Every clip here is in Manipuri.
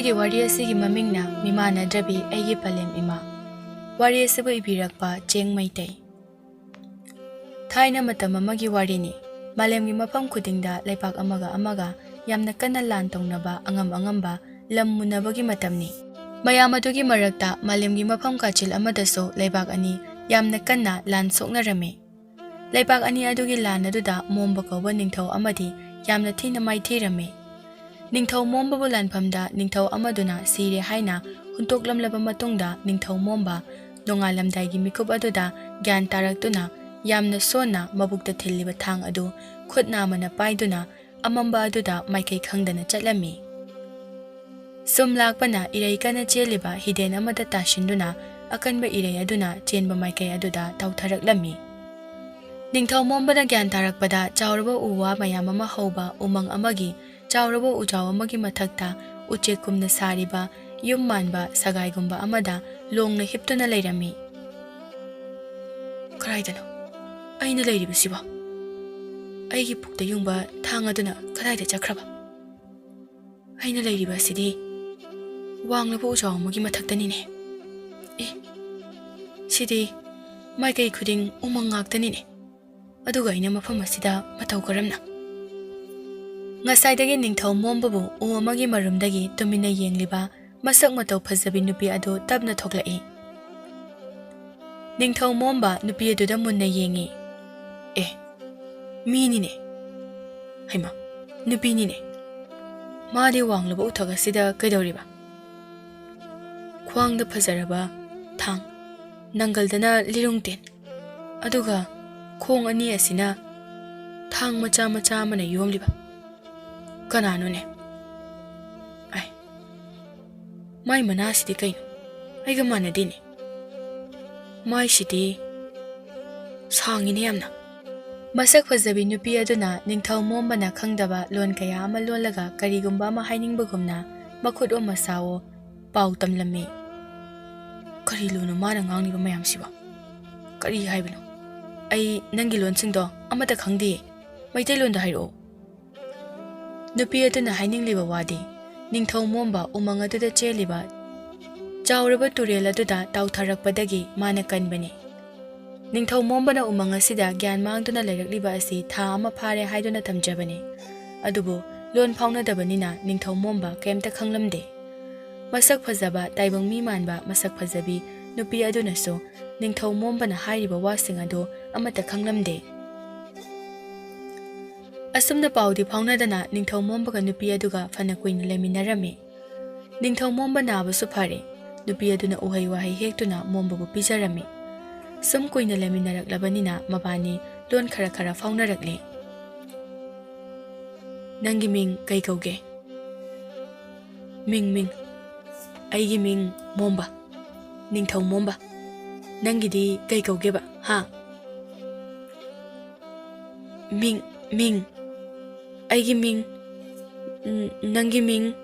ꯉꯁꯤꯒꯤ ꯋꯥꯔꯤ ꯑꯁꯤꯒꯤ ꯃꯃꯤꯡꯅ ꯃꯤꯃꯥꯟꯅꯗ꯭ꯔꯕꯤ ꯑꯩꯒꯤ ꯄꯂꯦꯝ ꯏꯃꯥ. ꯋꯥꯔꯤ ꯑꯁꯤꯕꯨ ꯏꯕꯤꯔꯛꯄ ꯆꯦꯡ ꯃꯩꯇꯩ. ꯊꯥꯏꯅ ꯃꯇꯝ ꯑꯃꯒꯤ ꯋꯥꯔꯤꯅꯤ. ꯃꯥꯂꯦꯝꯒꯤ ꯃꯐꯝ ꯈꯨꯗꯤꯡꯗ ꯂꯩꯄꯥꯛ ꯑꯃꯒ ꯌꯥꯝꯅ ꯀꯟꯅ ꯂꯥꯟ ꯇꯧꯅꯕ ꯑꯉꯝꯕ ꯂꯝ ꯃꯨꯟꯅꯕꯒꯤ ꯃꯇꯝꯅꯤ. ꯃꯌꯥꯝ ꯑꯗꯨꯒꯤ ꯃꯔꯛꯇ ꯃꯥꯂꯦꯝꯒꯤ ꯃꯐꯝ ꯀꯥꯆꯤꯜ ꯑꯃꯗꯁꯨ ꯂꯩꯕꯥꯛ ꯑꯅꯤ ꯌꯥꯝꯅ ꯀꯟꯅ ꯂꯥꯟ ꯁꯣꯛꯅꯔꯝꯃꯤ. ꯂꯩꯕꯥꯛ ꯑꯅꯤ ꯑꯗꯨꯒꯤ ꯂꯥꯟ ꯑꯗꯨꯗ ꯃꯣꯝꯕ ꯀꯧꯕ ꯅꯤꯡꯊꯧ ꯑꯃꯗꯤ ꯌꯥꯝꯅ ꯊꯤꯅ ꯃꯥꯏꯊꯤꯔꯝꯃꯤ. ꯅꯤꯡꯊꯧ ꯃꯣꯝꯕꯕꯨ ꯂꯥꯟꯐꯝꯗ ꯅꯤꯡꯊꯧ ꯑꯃꯗꯨꯅ ꯁꯤꯔꯦ ꯍꯥꯏꯅ ꯍꯨꯟꯇꯣꯛꯂꯝꯂꯕ ꯃꯇꯨꯡꯗ ꯅꯤꯡꯊꯧ ꯃꯣꯝꯕ ꯅꯣꯡꯉꯥꯜꯂꯝꯗꯥꯏꯒꯤ ꯃꯤꯀꯨꯞ ꯑꯗꯨꯗ ꯒ꯭ꯌꯥꯟ ꯇꯥꯔꯛꯇꯨꯅ ꯌꯥꯝꯅ ꯁꯣꯟꯅ ꯃꯕꯨꯛꯇ ꯊꯤꯜꯂꯤꯕ ꯊꯥꯡ ꯑꯗꯨ ꯈꯨꯠ ꯅꯥꯝꯃꯅ ꯄꯥꯏꯗꯨꯅ ꯑꯃꯝꯕ ꯑꯗꯨꯗ ꯃꯥꯏꯀꯩ ꯈꯪꯗꯅ ꯆꯠꯂꯝꯃꯤ. ꯁꯨꯝ ꯂꯥꯛꯄꯅ ꯏꯔꯩ ꯀꯟꯅ ꯆꯦꯜꯂꯤꯕ ꯍꯤꯗꯦꯟ ꯑꯃꯗ ꯇꯥꯁꯤꯟꯗꯨꯅ ꯑꯀꯟꯕ ꯏꯔꯩ ꯑꯗꯨꯅ ꯆꯦꯟꯕ ꯃꯥꯏꯀꯩ ꯑꯗꯨꯗ ꯇꯥꯎꯊꯔꯛꯂꯝꯃꯤ. ꯅꯤꯡꯊꯧ ꯃꯣꯝꯕꯅ ꯒ꯭ꯌꯥꯟ ꯇꯥꯔꯛꯄꯗ ꯆꯥꯎꯔꯕ ꯎ ꯋꯥ ꯃꯌꯥꯝ ꯑꯃ ꯍꯧꯕ ꯎꯃꯪ ꯑꯃꯒꯤ ꯆꯥꯎꯔꯕ ꯎꯖꯥꯎ ꯑꯃꯒꯤ ꯃꯊꯛꯇ ꯎꯆꯦꯛꯀꯨꯝꯅ ꯁꯥꯔꯤꯕ ꯌꯨꯝ ꯃꯥꯟꯕ ꯁꯒꯥꯏꯒꯨꯝꯕ ꯑꯃꯗ ꯂꯣꯡꯅ ꯍꯤꯞꯇꯨꯅ ꯂꯩꯔꯝꯃꯤ. ꯀꯗꯥꯏꯗꯅꯣ ꯑꯩꯅ ꯂꯩꯔꯤꯕꯁꯤꯕꯣ? ꯑꯩꯒꯤ ꯄꯨꯛꯇ ꯌꯨꯡꯕ ꯊꯥꯡ ꯑꯗꯨꯅ ꯀꯗꯥꯏꯗ ꯆꯠꯈ꯭ꯔꯕ? ꯑꯩꯅ ꯂꯩꯔꯤꯕ ꯑꯁꯤꯗꯤ ꯋꯥꯡꯂꯕ ꯎꯖꯥꯎ ꯑꯃꯒꯤ ꯃꯊꯛꯇꯅꯤꯅꯦ. ꯁꯤꯗꯤ ꯃꯥꯏꯀꯩ ꯈꯨꯗꯤꯡ ꯎꯃꯪ ꯉꯥꯛꯇꯅꯤꯅꯦ. ꯑꯗꯨꯒ ꯑꯩꯅ ꯃꯐꯝ ꯑꯁꯤꯗ ꯃꯇꯧ ꯀꯔꯝꯅ? ꯉꯁꯥꯏꯗꯒꯤ ꯅꯤꯡꯊꯧ ꯃꯣꯝꯕꯕꯨ ꯎ ꯑꯃꯒꯤ ꯃꯔꯨꯝꯗꯒꯤ ꯇꯨꯃꯤꯟꯅ ꯌꯦꯡꯂꯤꯕ ꯃꯁꯛ ꯃꯇꯧ ꯐꯖꯕꯤ ꯅꯨꯄꯤ ꯑꯗꯨ ꯇꯞꯅ ꯊꯣꯛꯂꯛꯏ. ꯅꯤꯡꯊꯧ ꯃꯣꯝꯕ ꯅꯨꯄꯤ ꯑꯗꯨꯗ ꯃꯨꯟꯅ ꯌꯦꯡꯉꯤ. ꯃꯤꯅꯤꯅꯦ. ꯍꯩꯃꯥ, ꯅꯨꯄꯤꯅꯤꯅꯦ. ꯃꯥꯗꯤ ꯋꯥꯡꯂꯕ ꯎꯊꯛ ꯑꯁꯤꯗ ꯀꯩꯗꯧꯔꯤꯕ? ꯈ꯭ꯋꯥꯡꯗ ꯐꯖꯔꯕ ꯊꯥꯡ, ꯅꯪꯒꯜꯗꯅ ꯂꯤꯔꯨꯡꯇꯦꯟ, ꯑꯗꯨꯒ ꯈꯣꯡ ꯑꯅꯤ ꯑꯁꯤꯅ ꯊꯥꯡ ꯃꯆꯥ ꯑꯃꯅ ꯌꯣꯝꯂꯤꯕ. ꯀꯅꯥꯅꯣꯅꯦ? ꯃꯥꯏ ꯃꯅꯥꯁꯤꯗꯤ ꯀꯩꯅꯣ? ꯑꯩꯒ ꯃꯥꯟꯅꯗꯦꯅꯦ. ꯃꯥꯏꯁꯤꯗꯤ ꯁꯥꯡꯉꯤꯅꯦ ꯌꯥꯝꯅ. ꯃꯁꯛ ꯐꯖꯕꯤ ꯅꯨꯄꯤ ꯑꯗꯨꯅ ꯅꯤꯡꯊꯧ ꯃꯣꯝꯕꯅ ꯈꯪꯗꯕ ꯂꯣꯟ ꯀꯌꯥ ꯑꯃ ꯂꯣꯜꯂꯒ ꯀꯔꯤꯒꯨꯝꯕ ꯑꯃ ꯍꯥꯏꯅꯤꯡꯕꯒꯨꯝꯅ ꯃꯈꯨꯠ ꯑꯣ ꯃꯁꯥꯑꯣ ꯄꯥꯎ ꯇꯝꯂꯝꯃꯤ. ꯀꯔꯤ ꯂꯣꯟꯅꯣ ꯃꯥꯅ ꯉꯥꯡꯂꯤꯕ ꯃꯌꯥꯝꯁꯤꯕꯣ? ꯀꯔꯤ ꯍꯥꯏꯕꯅꯣ? ꯑꯩ ꯅꯪꯒꯤ ꯂꯣꯟꯁꯤꯡꯗꯣ ꯑꯃꯠꯇ ꯈꯪꯗꯦ. ꯃꯩꯇꯩꯂꯣꯟꯗ ꯍꯥꯏꯔꯛꯑꯣ. ꯅꯨꯄꯤ ꯑꯗꯨꯅ ꯍꯥꯏꯅꯤꯡꯂꯤꯕ ꯋꯥꯗꯤ ꯅꯤꯡꯊꯧ ꯃꯣꯝꯕ ꯎꯃꯪ ꯑꯗꯨꯗ ꯆꯦꯜꯂꯤꯕ ꯆꯥꯎꯔꯕ ꯇꯨꯔꯦꯜ ꯑꯗꯨꯗ ꯇꯥꯎꯊꯔꯛꯄꯗꯒꯤ ꯃꯥꯅ ꯀꯟꯕꯅꯤ. ꯅꯤꯡꯊꯧ ꯃꯣꯝꯕꯅ ꯎꯃꯪ ꯑꯁꯤꯗ ꯒ꯭ꯌꯥꯟ ꯃꯥꯡꯗꯨꯅ ꯂꯩꯔꯛꯂꯤꯕ ꯑꯁꯤ ꯊꯥ ꯑꯃ ꯐꯥꯔꯦ ꯍꯥꯏꯗꯨꯅ ꯊꯝꯖꯕꯅꯤ. ꯑꯗꯨꯕꯨ ꯂꯣꯟ ꯐꯥꯎꯅꯗꯕꯅꯤꯅ ꯅꯤꯡꯊꯧ ꯃꯣꯝꯕ ꯀꯩꯝꯇ ꯈꯪꯂꯝꯗꯦ. ꯃꯁꯛ ꯐꯖꯕ ꯇꯥꯏꯕꯪ ꯃꯤ ꯃꯥꯟꯕ ꯃꯁꯛ ꯐꯖꯕꯤ ꯅꯨꯄꯤ ꯑꯗꯨꯅꯁꯨ ꯅꯤꯡꯊꯧ ꯃꯣꯝꯕꯅ ꯍꯥꯏꯔꯤꯕ ꯋꯥꯁꯤꯡ ꯑꯗꯨ ꯑꯃꯠꯇ ꯈꯪꯂꯝꯗꯦ. ꯑꯁꯨꯝꯅ ꯄꯥꯎꯗꯤ ꯐꯥꯎꯅꯗꯅ ꯅꯤꯡꯊꯧ ꯃꯣꯝꯕꯒ ꯅꯨꯄꯤ ꯑꯗꯨꯒ ꯐꯅ ꯀꯨꯏꯅ ꯂꯩꯃꯤꯟꯅꯔꯝꯃꯤ. ꯅꯤꯡꯊꯧ ꯃꯣꯝꯕ ꯅꯥꯕꯁꯨ ꯐꯔꯦ. ꯅꯨꯄꯤ ꯑꯗꯨꯅ ꯎꯍꯩ ꯋꯥꯍꯩ ꯍꯦꯛꯇꯨꯅ ꯃꯣꯝꯕꯕꯨ ꯄꯤꯖꯔꯝꯃꯤ. ꯁꯨꯝ ꯀꯨꯏꯅ ꯂꯩꯃꯤꯟꯅꯔꯛꯂꯕꯅꯤꯅ ꯃꯕꯥꯅꯤ ꯂꯣꯟ ꯈꯔ ꯐꯥꯎꯅꯔꯛꯂꯤ. ꯅꯪꯒꯤ ꯃꯤꯡ ꯀꯩ ꯀꯧꯒꯦ? ꯃꯤꯡ ꯑꯩꯒꯤ ꯃꯤꯡ ꯃꯣꯝꯕ, ꯅꯤꯡꯊꯧ ꯃꯣꯝꯕ. ꯅꯪꯒꯤꯗꯤ ꯀꯩ ꯀꯧꯒꯦꯕ? ꯃꯤꯡ ꯑꯩꯒꯤ ꯃꯤꯡ, ꯅꯪꯒꯤ ꯃꯤꯡ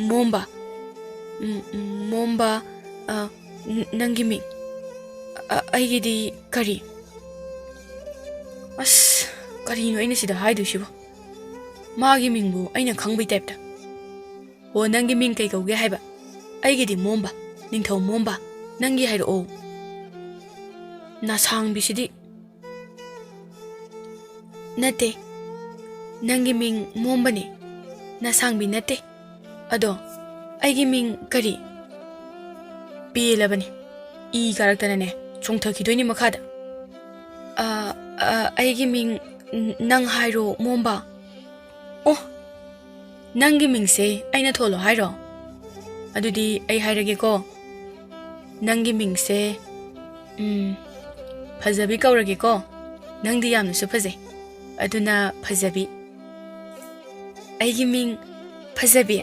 ꯃꯣꯝꯕ. ꯃꯣꯝꯕ. ꯅꯪꯒꯤ ꯃꯤꯡ ꯑꯩꯒꯤꯗꯤ ꯀꯔꯤ? ꯑꯁ, ꯀꯔꯤꯅꯣ ꯑꯩꯅ ꯁꯤꯗ ꯍꯥꯏꯗꯣꯏꯁꯤꯕꯣ? ꯃꯥꯒꯤ ꯃꯤꯡꯕꯨ ꯑꯩꯅ ꯈꯪꯕꯩ ꯇꯥꯏꯞꯇ. ꯑꯣ, ꯅꯪꯒꯤ ꯃꯤꯡ ꯀꯩ ꯀꯧꯒꯦ ꯍꯥꯏꯕ? ꯑꯩꯒꯤꯗꯤ ꯃꯣꯝꯕ, ꯅꯤꯡꯊꯧ ꯃꯣꯝꯕ. ꯅꯪꯒꯤ ꯍꯥꯏꯔꯛꯑꯣ. ꯅꯁꯥꯡꯕꯤꯁꯤꯗꯤ. ꯅꯠꯇꯦ, ꯅꯪꯒꯤ ꯃꯤꯡ ꯃꯣꯝꯕꯅꯤ, ꯅꯁꯥꯡꯕꯤ ꯅꯠꯇꯦ. ꯑꯗꯣ ꯑꯩꯒꯤ ꯃꯤꯡ ꯀꯔꯤ? ꯄꯦꯜꯂꯕꯅꯤ. ꯏ ꯀꯥꯔꯛꯇꯅꯅꯦ ꯆꯣꯡꯊꯈꯤꯗꯣꯏꯅꯤ ꯃꯈꯥꯗ. ꯑꯩꯒꯤ ꯃꯤꯡ ꯅꯪ ꯍꯥꯏꯔꯣ ꯃꯣꯝꯕ. ꯑꯣ, ꯅꯪꯒꯤ ꯃꯤꯡꯁꯦ ꯑꯩꯅ ꯊꯣꯜꯂꯣ ꯍꯥꯏꯔꯣ? ꯑꯗꯨꯗꯤ ꯑꯩ ꯍꯥꯏꯔꯒꯦꯀꯣ. ꯅꯪꯒꯤ ꯃꯤꯡꯁꯦ ꯐꯖꯕꯤ ꯀꯧꯔꯒꯦꯀꯣ. ꯅꯪꯗꯤ ꯌꯥꯝꯅꯁꯨ ꯐꯖꯩ, ꯑꯗꯨꯅ ꯐꯖꯕꯤ. ꯑꯩꯒꯤ ꯃꯤꯡ ꯐꯖꯕꯤ.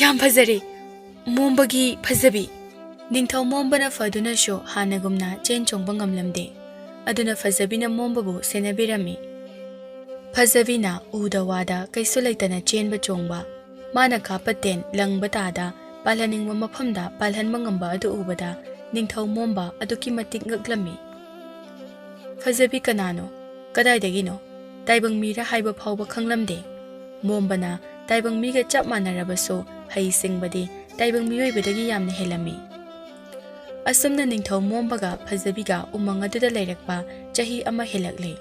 ꯌꯥꯝ ꯐꯖꯔꯦ, ꯃꯣꯝꯕꯒꯤ ꯐꯖꯕꯤ. ꯅꯤꯡꯊꯧ ꯃꯣꯝꯕꯅ ꯐꯗꯨꯅꯁꯨ ꯍꯥꯟꯅꯒꯨꯝꯅ ꯆꯦꯟ ꯆꯣꯡꯕ ꯉꯝꯂꯝꯗꯦ. ꯑꯗꯨꯅ ꯐꯖꯕꯤꯅ ꯃꯣꯝꯕꯕꯨ ꯁꯦꯟꯅꯕꯤꯔꯝꯃꯤ. ꯐꯖꯕꯤꯅ ꯎꯗ ꯋꯥꯗ ꯀꯩꯁꯨ ꯂꯩꯇꯅ ꯆꯦꯟꯕ ꯆꯣꯡꯕ, ꯃꯥꯅ ꯀꯥꯞꯄ ꯇꯦꯟ ꯂꯪꯕ ꯇꯥꯗ ꯄꯥꯜꯍꯟꯅꯤꯡꯕ ꯃꯐꯝꯗ ꯄꯥꯜꯍꯟꯕ ꯉꯝꯕ ꯑꯗꯨ ꯎꯕꯗ ꯅꯤꯡꯊꯧ ꯃꯣꯝꯕ ꯑꯗꯨꯛꯀꯤ ꯃꯇꯤꯛ ꯉꯛꯂꯝꯃꯤ. ꯐꯖꯕꯤ ꯀꯅꯥꯅꯣ? ꯀꯗꯥꯏꯗꯒꯤꯅꯣ? ꯇꯥꯏꯕꯪ ꯃꯤꯔ ꯍꯥꯏꯕ ꯐꯥꯎꯕ ꯈꯪꯂꯝꯗꯦ. ꯃꯣꯝꯕꯅ ꯇꯥꯏꯕꯪ ꯃꯤꯒ ꯆꯞ ꯃꯥꯟꯅꯔꯕꯁꯨ ꯍꯩ ꯁꯤꯡꯕꯗꯤ ꯇꯥꯏꯕꯪ ꯃꯤꯑꯣꯏꯕꯗꯒꯤ ꯌꯥꯝꯅ ꯍꯦꯜꯂꯝꯃꯤ꯫ ꯑꯁꯨꯝꯅ ꯅꯤꯡꯊꯧ ꯃꯣꯝꯕꯒ ꯐꯖꯕꯤꯒ ꯎꯃꯪ ꯑꯗꯨꯗ ꯂꯩꯔꯛꯄ ꯆꯍꯤ ꯑꯃ ꯍꯦꯜꯂꯛꯂꯤ꯫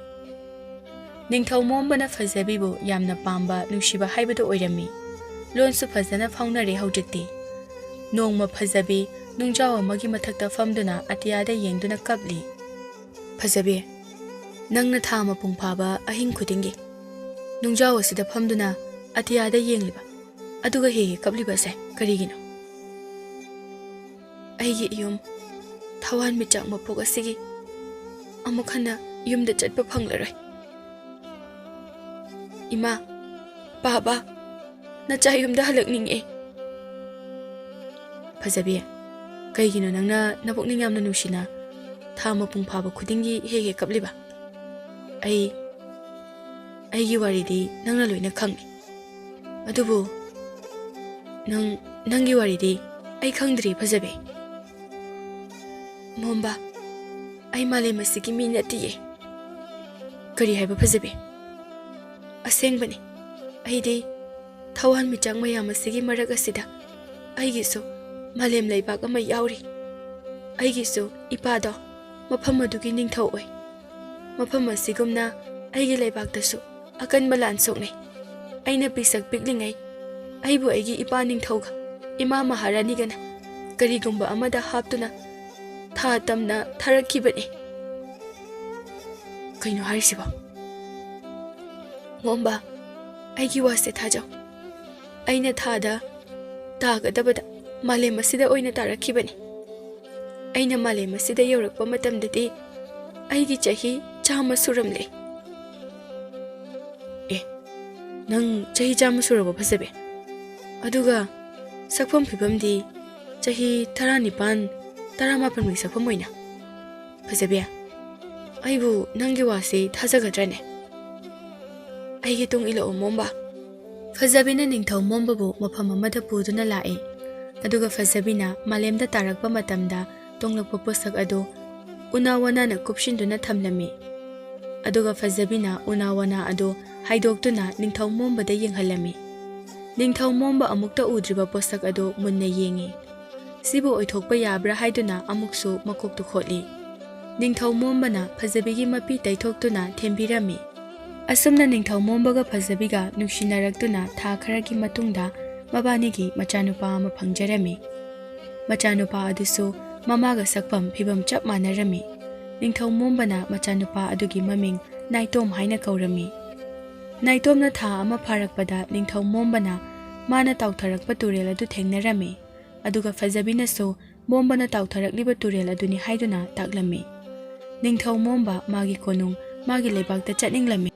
ꯅꯤꯡꯊꯧ ꯃꯣꯝꯕꯅ ꯐꯖꯕꯤꯕꯨ ꯌꯥꯝꯅ ꯄꯥꯝꯕ ꯅꯨꯡꯁꯤꯕ ꯍꯥꯏꯕꯗꯨ ꯑꯣꯏꯔꯝꯃꯤ꯫ ꯂꯣꯟꯁꯨ ꯐꯖꯅ ꯐꯥꯎꯅꯔꯦ ꯍꯧꯖꯤꯛꯇꯤ꯫ ꯅꯣꯡꯃ ꯐꯖꯕꯤ ꯅꯨꯡꯖꯥꯎ ꯑꯃꯒꯤ ꯃꯊꯛꯇ ꯐꯝꯗꯨꯅ ꯑꯇꯤꯌꯥꯗ ꯌꯦꯡꯗꯨꯅ ꯀꯞꯂꯤ꯫ ꯐꯖꯕꯤ, ꯅꯪꯅ ꯊꯥ ꯃꯄꯨꯡ ꯐꯥꯕ ꯑꯍꯤꯡ ꯈꯨꯗꯤꯡꯒꯤ ꯅꯨꯡꯖꯥꯎ ꯑꯁꯤꯗ ꯐꯝꯗꯨꯅ ꯑꯇꯤꯌꯥꯗ ꯌꯦꯡꯂꯤꯕ ꯑꯗꯨꯒ ꯍꯦꯛ ꯀꯞꯂꯤꯕꯁꯦ ꯀꯔꯤꯒꯤꯅꯣ? ꯑꯩꯒꯤ ꯏꯌꯨꯝ ꯊꯋꯥꯟꯃꯤꯆꯥꯛ ꯃꯄꯣꯛ ꯑꯁꯤꯒꯤ ꯑꯃꯨꯛ ꯍꯟꯅ ꯌꯨꯝꯗ ꯆꯠꯄ ꯐꯪꯂꯔꯣꯏ꯫ ꯏꯃꯥ, ꯕꯥꯕꯥ, ꯅꯆꯥ ꯌꯨꯝꯗ ꯍꯜꯂꯛꯅꯤꯡꯉꯦ꯫ ꯐꯖꯕꯤ, ꯀꯩꯒꯤꯅꯣ ꯅꯪꯅ ꯅꯄꯨꯛꯅꯤꯡ ꯌꯥꯝꯅ ꯅꯨꯡꯁꯤꯅ ꯊꯥ ꯃꯄꯨꯡ ꯐꯥꯕ ꯈꯨꯗꯤꯡꯒꯤ ꯍꯦꯛ ꯀꯞꯂꯤꯕ? ꯑꯩꯒꯤ ꯋꯥꯔꯤꯗꯤ ꯅꯪꯅ ꯂꯣꯏꯅ ꯈꯪꯉꯤ꯫ ꯑꯗꯨꯕꯨ ꯅꯪꯒꯤ ꯋꯥꯔꯤꯗꯤ ꯑꯩ ꯈꯪꯗ꯭ꯔꯤ ꯐꯖꯕꯤ꯫ ꯃꯣꯝꯕ, ꯑꯩ ꯃꯥꯂꯦꯝ ꯑꯁꯤꯒꯤ ꯃꯤ ꯅꯠꯇꯤꯌꯦ꯫ ꯀꯔꯤ ꯍꯥꯏꯕ ꯐꯖꯕꯤ? ꯑꯁꯦꯡꯕꯅꯤ, ꯑꯩꯗꯤ ꯊꯋꯥꯟꯃꯤꯆꯥꯛ ꯃꯌꯥꯝ ꯑꯁꯤꯒꯤ ꯃꯔꯛ ꯑꯁꯤꯗ ꯑꯩꯒꯤꯁꯨ ꯃꯥꯂꯦꯝ ꯂꯩꯕꯥꯛ ꯑꯃ ꯌꯥꯎꯔꯤ꯫ ꯑꯩꯒꯤꯁꯨ ꯏꯄꯥꯗꯣ ꯃꯐꯝ ꯑꯗꯨꯒꯤ ꯅꯤꯡꯊꯧ ꯑꯣꯏ꯫ ꯃꯐꯝ ꯑꯁꯤꯒꯨꯝꯅ ꯑꯩꯒꯤ ꯂꯩꯕꯥꯛꯇꯁꯨ ꯑꯀꯟꯕ ꯂꯥꯟ ꯁꯣꯛꯅꯩ꯫ ꯑꯩꯅ ꯄꯤꯁꯛ ꯄꯤꯛꯂꯤꯉꯩ ꯑꯩꯕꯨ ꯑꯩꯒꯤ ꯏꯄꯥ ꯅꯤꯡꯊꯧꯒ ꯏꯃꯥ ꯃꯍꯥꯔꯥꯅꯤꯒꯅ ꯀꯔꯤꯒꯨꯝꯕ ꯑꯃꯗ ꯍꯥꯞꯇꯨꯅ ꯊꯥ ꯇꯝꯅ ꯊꯥꯔꯛꯈꯤꯕꯅꯤ꯫ ꯀꯩꯅꯣ ꯍꯥꯏꯔꯤꯁꯤꯕꯣ? ꯃꯣꯝꯕ, ꯑꯩꯒꯤ ꯋꯥꯁꯦ ꯊꯥꯖꯧ꯫ ꯑꯩꯅ ꯊꯥꯗ ꯇꯥꯒꯗꯕꯗ ꯃꯥꯂꯦꯝ ꯑꯁꯤꯗ ꯑꯣꯏꯅ ꯇꯥꯔꯛꯈꯤꯕꯅꯤ꯫ ꯑꯩꯅ ꯃꯥꯂꯦꯝ ꯑꯁꯤꯗ ꯌꯧꯔꯛꯄ ꯃꯇꯝꯗꯗꯤ ꯑꯩꯒꯤ ꯆꯍꯤ 100 ꯁꯨꯔꯝꯂꯦ꯫ ꯅꯪ ꯆꯍꯤ 100 ꯁꯨꯔꯕꯣ ꯐꯖꯕꯤ? ꯑꯗꯨꯒ ꯁꯛꯐꯝ ꯐꯤꯕꯝꯗꯤ ꯆꯍꯤ 19-18ꯒꯤ ꯁꯛꯐꯝ ꯑꯣꯏꯅ? ꯐꯖꯕꯤ, ꯑꯩꯕꯨ ꯅꯪꯒꯤ ꯋꯥꯁꯤ ꯊꯥꯖꯒꯗ꯭ꯔꯅꯦ? ꯑꯩꯒꯤ ꯇꯨꯡ ꯏꯜꯂꯛꯑꯣ ꯃꯣꯝꯕ꯫ ꯐꯖꯕꯤꯅ ꯅꯤꯡꯊꯧ ꯃꯣꯝꯕꯕꯨ ꯃꯐꯝ ꯑꯃꯗ ꯄꯨꯗꯨꯅ ꯂꯥꯛꯏ꯫ ꯑꯗꯨꯒ ꯐꯖꯕꯤꯅ ꯃꯥꯂꯦꯝꯗ ꯇꯥꯔꯛꯄ ꯃꯇꯝꯗ ꯇꯣꯡꯂꯛꯄ ꯄꯣꯠꯁꯛ ꯑꯗꯨ ꯎꯅꯥ ꯋꯥꯅꯥꯅ ꯀꯨꯞꯁꯤꯟꯗꯨꯅ ꯊꯝꯂꯝꯃꯤ꯫ ꯑꯗꯨꯒ ꯐꯖꯕꯤꯅ ꯎꯅꯥ ꯋꯥꯅꯥ ꯑꯗꯨ ꯍꯥꯏꯗꯣꯛꯇꯨꯅ ꯅꯤꯡꯊꯧ ꯃꯣꯝꯕꯗ ꯌꯦꯡꯍꯜꯂꯝꯃꯤ꯫ ꯅꯤꯡꯊꯧ ꯃꯣꯝꯕ ꯑꯃꯨꯛꯇ ꯎꯗ꯭ꯔꯤꯕ ꯄꯣꯠꯁꯛ ꯑꯗꯨ ꯃꯨꯟꯅ ꯌꯦꯡꯉꯤ꯫ ꯁꯤꯕꯨ ꯑꯣꯏꯊꯣꯛꯄ ꯌꯥꯕ꯭ꯔꯥ ꯍꯥꯏꯗꯨꯅ ꯑꯃꯨꯛꯁꯨ ꯃꯀꯣꯛꯇꯨ ꯈꯣꯠꯂꯤ꯫ ꯅꯤꯡꯊꯧ ꯃꯣꯝꯕꯅ ꯐꯖꯕꯤꯒꯤ ꯃꯄꯤ ꯇꯩꯊꯣꯛꯇꯨꯅ ꯊꯦꯝꯕꯤꯔꯝꯃꯤ꯫ ꯑꯁꯨꯝꯅ ꯅꯤꯡꯊꯧ ꯃꯣꯝꯕꯒ ꯐꯖꯕꯤꯒ ꯅꯨꯡꯁꯤꯅꯔꯛꯇꯨꯅ ꯊꯥ ꯈꯔꯒꯤ ꯃꯇꯨꯡꯗ ꯃꯕꯥꯅꯤꯒꯤ ꯃꯆꯥꯅꯨꯄꯥ ꯑꯃ ꯐꯪꯖꯔꯝꯃꯤ꯫ ꯃꯆꯥꯅꯨꯄꯥ ꯑꯗꯨꯁꯨ ꯃꯃꯥꯒ ꯁꯛꯐꯝ ꯐꯤꯕꯝ ꯆꯞ ꯃꯥꯟꯅꯔꯝꯃꯤ꯫ ꯅꯤꯡꯊꯧ ꯃꯣꯝꯕꯅ ꯃꯆꯥꯅꯨꯄꯥ ꯑꯗꯨꯒꯤ ꯃꯃꯤꯡ ꯅꯥꯏꯇꯣꯝ ꯍꯥꯏꯅ ꯀꯧꯔꯝꯃꯤ꯫ ꯅꯥꯏꯇꯣꯝꯅ ꯊꯥ ꯑꯃ ꯐꯥꯔꯛꯄꯗ ꯅꯤꯡꯊꯧ ꯃꯣꯝꯕꯅ ꯃꯥꯅ ꯇꯥꯎꯊꯔꯛꯄ ꯇꯨꯔꯦꯜ ꯑꯗꯨ ꯊꯦꯡꯅꯔꯝꯃꯤ꯫ ꯑꯗꯨꯒ ꯐꯖꯕꯤꯅꯁꯨ ꯃꯣꯝꯕꯅ ꯇꯥꯎꯊꯔꯛꯂꯤꯕ ꯇꯨꯔꯦꯜ ꯑꯗꯨꯅꯤ ꯍꯥꯏꯗꯨꯅ ꯇꯥꯛꯂꯝꯃꯤ꯫ ꯅꯤꯡꯊꯧ ꯃꯣꯝꯕ ꯃꯥꯒꯤ ꯀꯣꯅꯨꯡ ꯃꯥꯒꯤ ꯂꯩꯕꯥꯛꯇ ꯆꯠꯅꯤꯡꯂꯝꯃꯤ꯫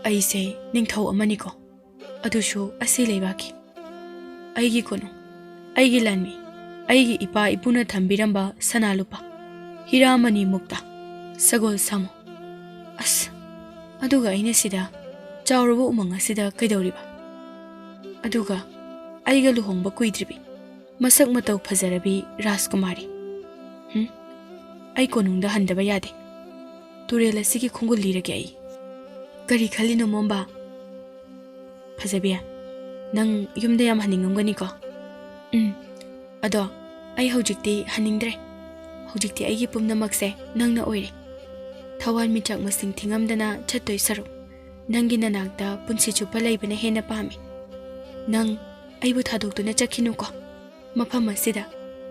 ꯑꯩꯁꯦ ꯅꯤꯡꯊꯧ ꯑꯃꯅꯤꯀꯣ, ꯑꯗꯨꯁꯨ ꯑꯁꯤ ꯂꯩꯕꯥꯛꯀꯤ꯫ ꯑꯩꯒꯤ ꯀꯣꯅꯨꯡ, ꯑꯩꯒꯤ ꯂꯥꯟꯃꯤ, ꯑꯩꯒꯤ ꯏꯄꯥ ꯏꯄꯨꯅ ꯊꯝꯕꯤꯔꯝꯕ ꯁꯅꯥ ꯂꯨꯄꯥ, ꯍꯤꯔꯥꯃꯅꯤ ꯃꯨꯛꯇ, ꯁꯒꯣꯜ ꯁꯥꯃꯨ, ꯑꯁ, ꯑꯗꯨꯒ ꯑꯩꯅ ꯁꯤꯗ ꯆꯥꯎꯔꯕ ꯎꯃꯪ ꯑꯁꯤꯗ ꯀꯩꯗꯧꯔꯤꯕ? ꯑꯗꯨꯒ ꯑꯩꯒ ꯂꯨꯍꯣꯡꯕ ꯀꯨꯏꯗ꯭ꯔꯤꯕꯤ ꯃꯁꯛ ꯃꯇꯧ ꯐꯖꯔꯕꯤ ꯔꯥꯖꯀꯨꯃꯥꯔꯤ꯫ ꯑꯩ ꯀꯣꯅꯨꯡꯗ ꯍꯟꯗꯕ ꯌꯥꯗꯦ꯫ ꯇꯨꯔꯦꯜ ꯑꯁꯤꯒꯤ ꯈꯣꯡꯒꯨꯜ ꯂꯤꯔꯒꯦ ꯑꯩ꯫ ꯀꯔꯤ ꯈꯜꯂꯤꯅꯣ ꯃꯣꯝꯕ? ꯐꯖꯕꯤ, ꯅꯪ ꯌꯨꯝꯗ ꯌꯥꯝ ꯍꯟꯅꯤꯡꯉꯝꯒꯅꯤꯀꯣ? ꯑꯗꯣ ꯑꯩ ꯍꯧꯖꯤꯛꯇꯤ ꯍꯟꯅꯤꯡꯗ꯭ꯔꯦ꯫ ꯍꯧꯖꯤꯛꯇꯤ ꯑꯩꯒꯤ ꯄꯨꯝꯅꯃꯛꯁꯦ ꯅꯪꯅ ꯑꯣꯏꯔꯦ꯫ ꯊꯋꯥꯟꯃꯤꯆꯥꯛ ꯃꯁꯤꯡ ꯊꯤꯉꯝꯗꯅ ꯆꯠꯇꯣꯏ ꯁꯔꯨꯛ ꯅꯪꯒꯤ ꯅꯅꯥꯛꯇ ꯄꯨꯟꯁꯤ ꯆꯨꯞꯄ ꯂꯩꯕꯅ ꯍꯦꯟꯅ ꯄꯥꯝꯃꯤ꯫ ꯅꯪ ꯑꯩꯕꯨ ꯊꯥꯗꯣꯛꯇꯨꯅ ꯆꯠꯈꯤꯅꯨꯀꯣ꯫ ꯃꯐꯝ ꯑꯁꯤꯗ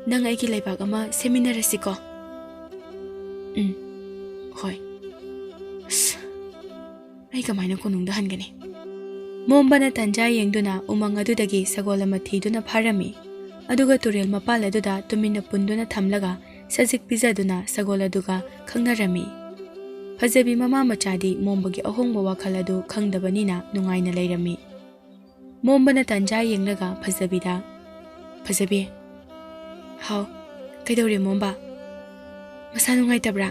ꯅꯪ ꯑꯩꯒꯤ ꯂꯩꯕꯥꯛ ꯑꯃ ꯁꯦꯝꯃꯤꯟꯅꯔꯁꯤꯀꯣ? ꯍꯣꯏ꯫ ꯑꯁ, ꯑꯩ ꯀꯃꯥꯏꯅ ꯀꯣꯅꯨꯡꯗ ꯍꯟꯒꯅꯤ? ꯃꯣꯝꯕꯅ ꯇꯟꯖꯥ ꯌꯦꯡꯗꯨꯅ ꯎꯃꯪ ꯑꯗꯨꯗꯒꯤ ꯁꯒꯣꯜ ꯑꯃ ꯊꯤꯗꯨꯅ ꯐꯥꯔꯝꯃꯤ꯫ ꯑꯗꯨꯒ ꯇꯨꯔꯦꯜ ꯃꯄꯥꯜ ꯑꯗꯨꯗ ꯇꯨꯃꯤꯟꯅ ꯄꯨꯟꯗꯨꯅ ꯊꯝꯂꯒ ꯁꯖꯤꯛ ꯄꯤꯖꯗꯨꯅ ꯁꯒꯣꯜ ꯑꯗꯨꯒ ꯈꯪꯅꯔꯝꯃꯤ꯫ ꯐꯖꯕꯤ ꯃꯃꯥ ꯃꯆꯥꯗꯤ ꯃꯣꯝꯕꯒꯤ ꯑꯍꯣꯡꯕ ꯋꯥꯈꯜ ꯑꯗꯨ ꯈꯪꯗꯕꯅꯤꯅ ꯅꯨꯡꯉꯥꯏꯅ ꯂꯩꯔꯝꯃꯤ꯫ ꯃꯣꯝꯕꯅ ꯇꯟꯖꯥ ꯌꯦꯡꯂꯒ ꯐꯖꯕꯤꯗ, ꯐꯖꯕꯤ, ꯍꯥꯎ, ꯀꯩꯗꯧꯔꯦ ꯃꯣꯝꯕ? ꯃꯁꯥ ꯅꯨꯡꯉꯥꯏꯇꯕ꯭ꯔꯥ?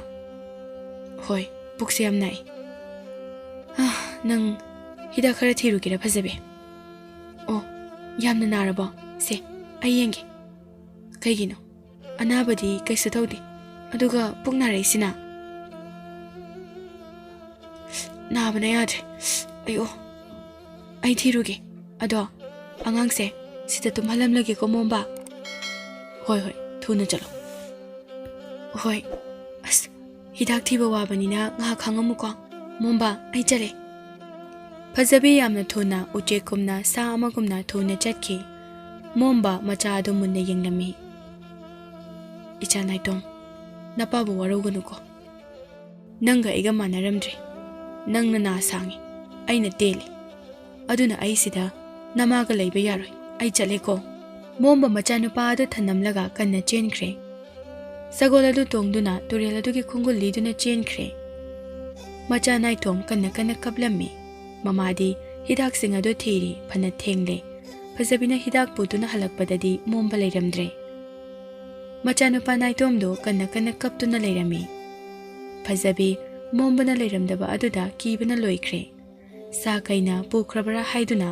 ꯍꯣꯏ, ꯄꯨꯛꯁꯦ ꯌꯥꯝ ꯅꯥꯏ꯫ ꯅꯪ ꯍꯤꯗꯥꯛ ꯈꯔ ꯊꯤꯔꯨꯒꯦꯔꯥ ꯐꯖꯕꯤ? ꯑꯣ, ꯌꯥꯝꯅ ꯅꯥꯔꯕꯣ? ꯁꯦ, ꯑꯩ ꯌꯦꯡꯒꯦ꯫ ꯀꯩꯒꯤꯅꯣ? ꯑꯅꯥꯕꯗꯤ ꯀꯩꯁꯨ ꯇꯧꯗꯦ, ꯑꯗꯨꯒ ꯄꯨꯛ ꯅꯥꯔꯛꯏꯁꯤꯅ? ꯅꯥꯕꯅ ꯌꯥꯗ꯭ꯔꯦ꯫ ꯑꯩ ꯊꯤꯔꯨꯒꯦ꯫ ꯑꯗꯣ ꯑꯉꯥꯡꯁꯦ ꯁꯤꯗ ꯇꯨꯝꯍꯜꯂꯝꯂꯒꯦꯀꯣ ꯃꯣꯝꯕ ꯍꯣꯏ ꯍꯣꯏ ꯊꯨꯅ ꯆꯠꯂꯣ ꯍꯣꯏ ꯑꯁ ꯍꯤꯗꯥꯛ ꯊꯤꯕ ꯋꯥꯕꯅꯤꯅ ꯉꯥꯏꯍꯥꯛ ꯈꯥꯡꯉꯝꯃꯨꯀꯣ ꯃꯣꯝꯕ ꯑꯩ ꯆꯠꯂꯦ ꯐꯖꯕꯤ ꯌꯥꯝꯅ ꯊꯨꯅ ꯎꯆꯦꯛꯀꯨꯝꯅ ꯁꯥ ꯑꯃꯒꯨꯝꯅ ꯊꯨꯅ ꯆꯠꯈꯤ ꯃꯣꯝꯕ ꯃꯆꯥ ꯑꯗꯨ ꯃꯨꯟꯅ ꯌꯦꯡꯂꯝꯃꯤ ꯏꯆꯥ ꯅꯥꯏꯇꯣꯝ ꯅꯄꯥꯕꯨ ꯋꯥꯔꯧꯒꯅꯨꯀꯣ ꯅꯪꯒ ꯑꯩꯒ ꯃꯥꯟꯅꯔꯝꯗ꯭ꯔꯦ ꯅꯪꯅ ꯅꯥ ꯁꯥꯡꯉꯤ ꯑꯩꯅ ꯇꯦꯜꯂꯤ ꯑꯗꯨꯅ ꯑꯩ ꯁꯤꯗ ꯅꯃꯥꯒ ꯂꯩꯕ ꯌꯥꯔꯣꯏ ꯑꯩ ꯆꯠꯂꯦꯀꯣ ꯃꯣꯝꯕ ꯃꯆꯥꯅꯨꯄꯥ ꯑꯗꯨ ꯊꯅꯝꯂꯒ ꯀꯟꯅ ꯆꯦꯟꯈ꯭ꯔꯦ ꯁꯒꯣꯜ ꯑꯗꯨ ꯇꯣꯡꯗꯨꯅ ꯇꯨꯔꯦꯜ ꯑꯗꯨꯒꯤ ꯈꯣꯡꯒꯨꯜ ꯂꯤꯗꯨꯅ ꯆꯦꯟꯈ꯭ꯔꯦ ꯃꯆꯥ ꯅꯥꯏꯇꯣꯝ ꯀꯟꯅ ꯀꯞꯂꯝꯃꯤ ꯃꯃꯥꯗꯤ ꯍꯤꯗꯥꯛꯁꯤꯡ ꯑꯗꯨ ꯊꯤꯔꯤ ꯐꯅ ꯊꯦꯡꯂꯦ ꯐꯖꯕꯤꯅ ꯍꯤꯗꯥꯛ ꯄꯨꯗꯨꯅ ꯍꯜꯂꯛꯄꯗꯗꯤ ꯃꯣꯝꯕ ꯂꯩꯔꯝꯗ꯭ꯔꯦ ꯃꯆꯥꯅꯨꯄꯥ ꯅꯥꯏꯇꯣꯝꯗꯨ ꯀꯟꯅ ꯀꯞꯇꯨꯅ ꯂꯩꯔꯝꯃꯤ ꯐꯖꯕꯤ ꯃꯣꯝꯕꯅ ꯂꯩꯔꯝꯗꯕ ꯑꯗꯨꯗ ꯀꯤꯕꯅ ꯂꯣꯏꯈ꯭ꯔꯦ ꯁꯥ ꯀꯩꯅ ꯄꯨꯈ꯭ꯔꯕꯔꯥ ꯍꯥꯏꯗꯨꯅ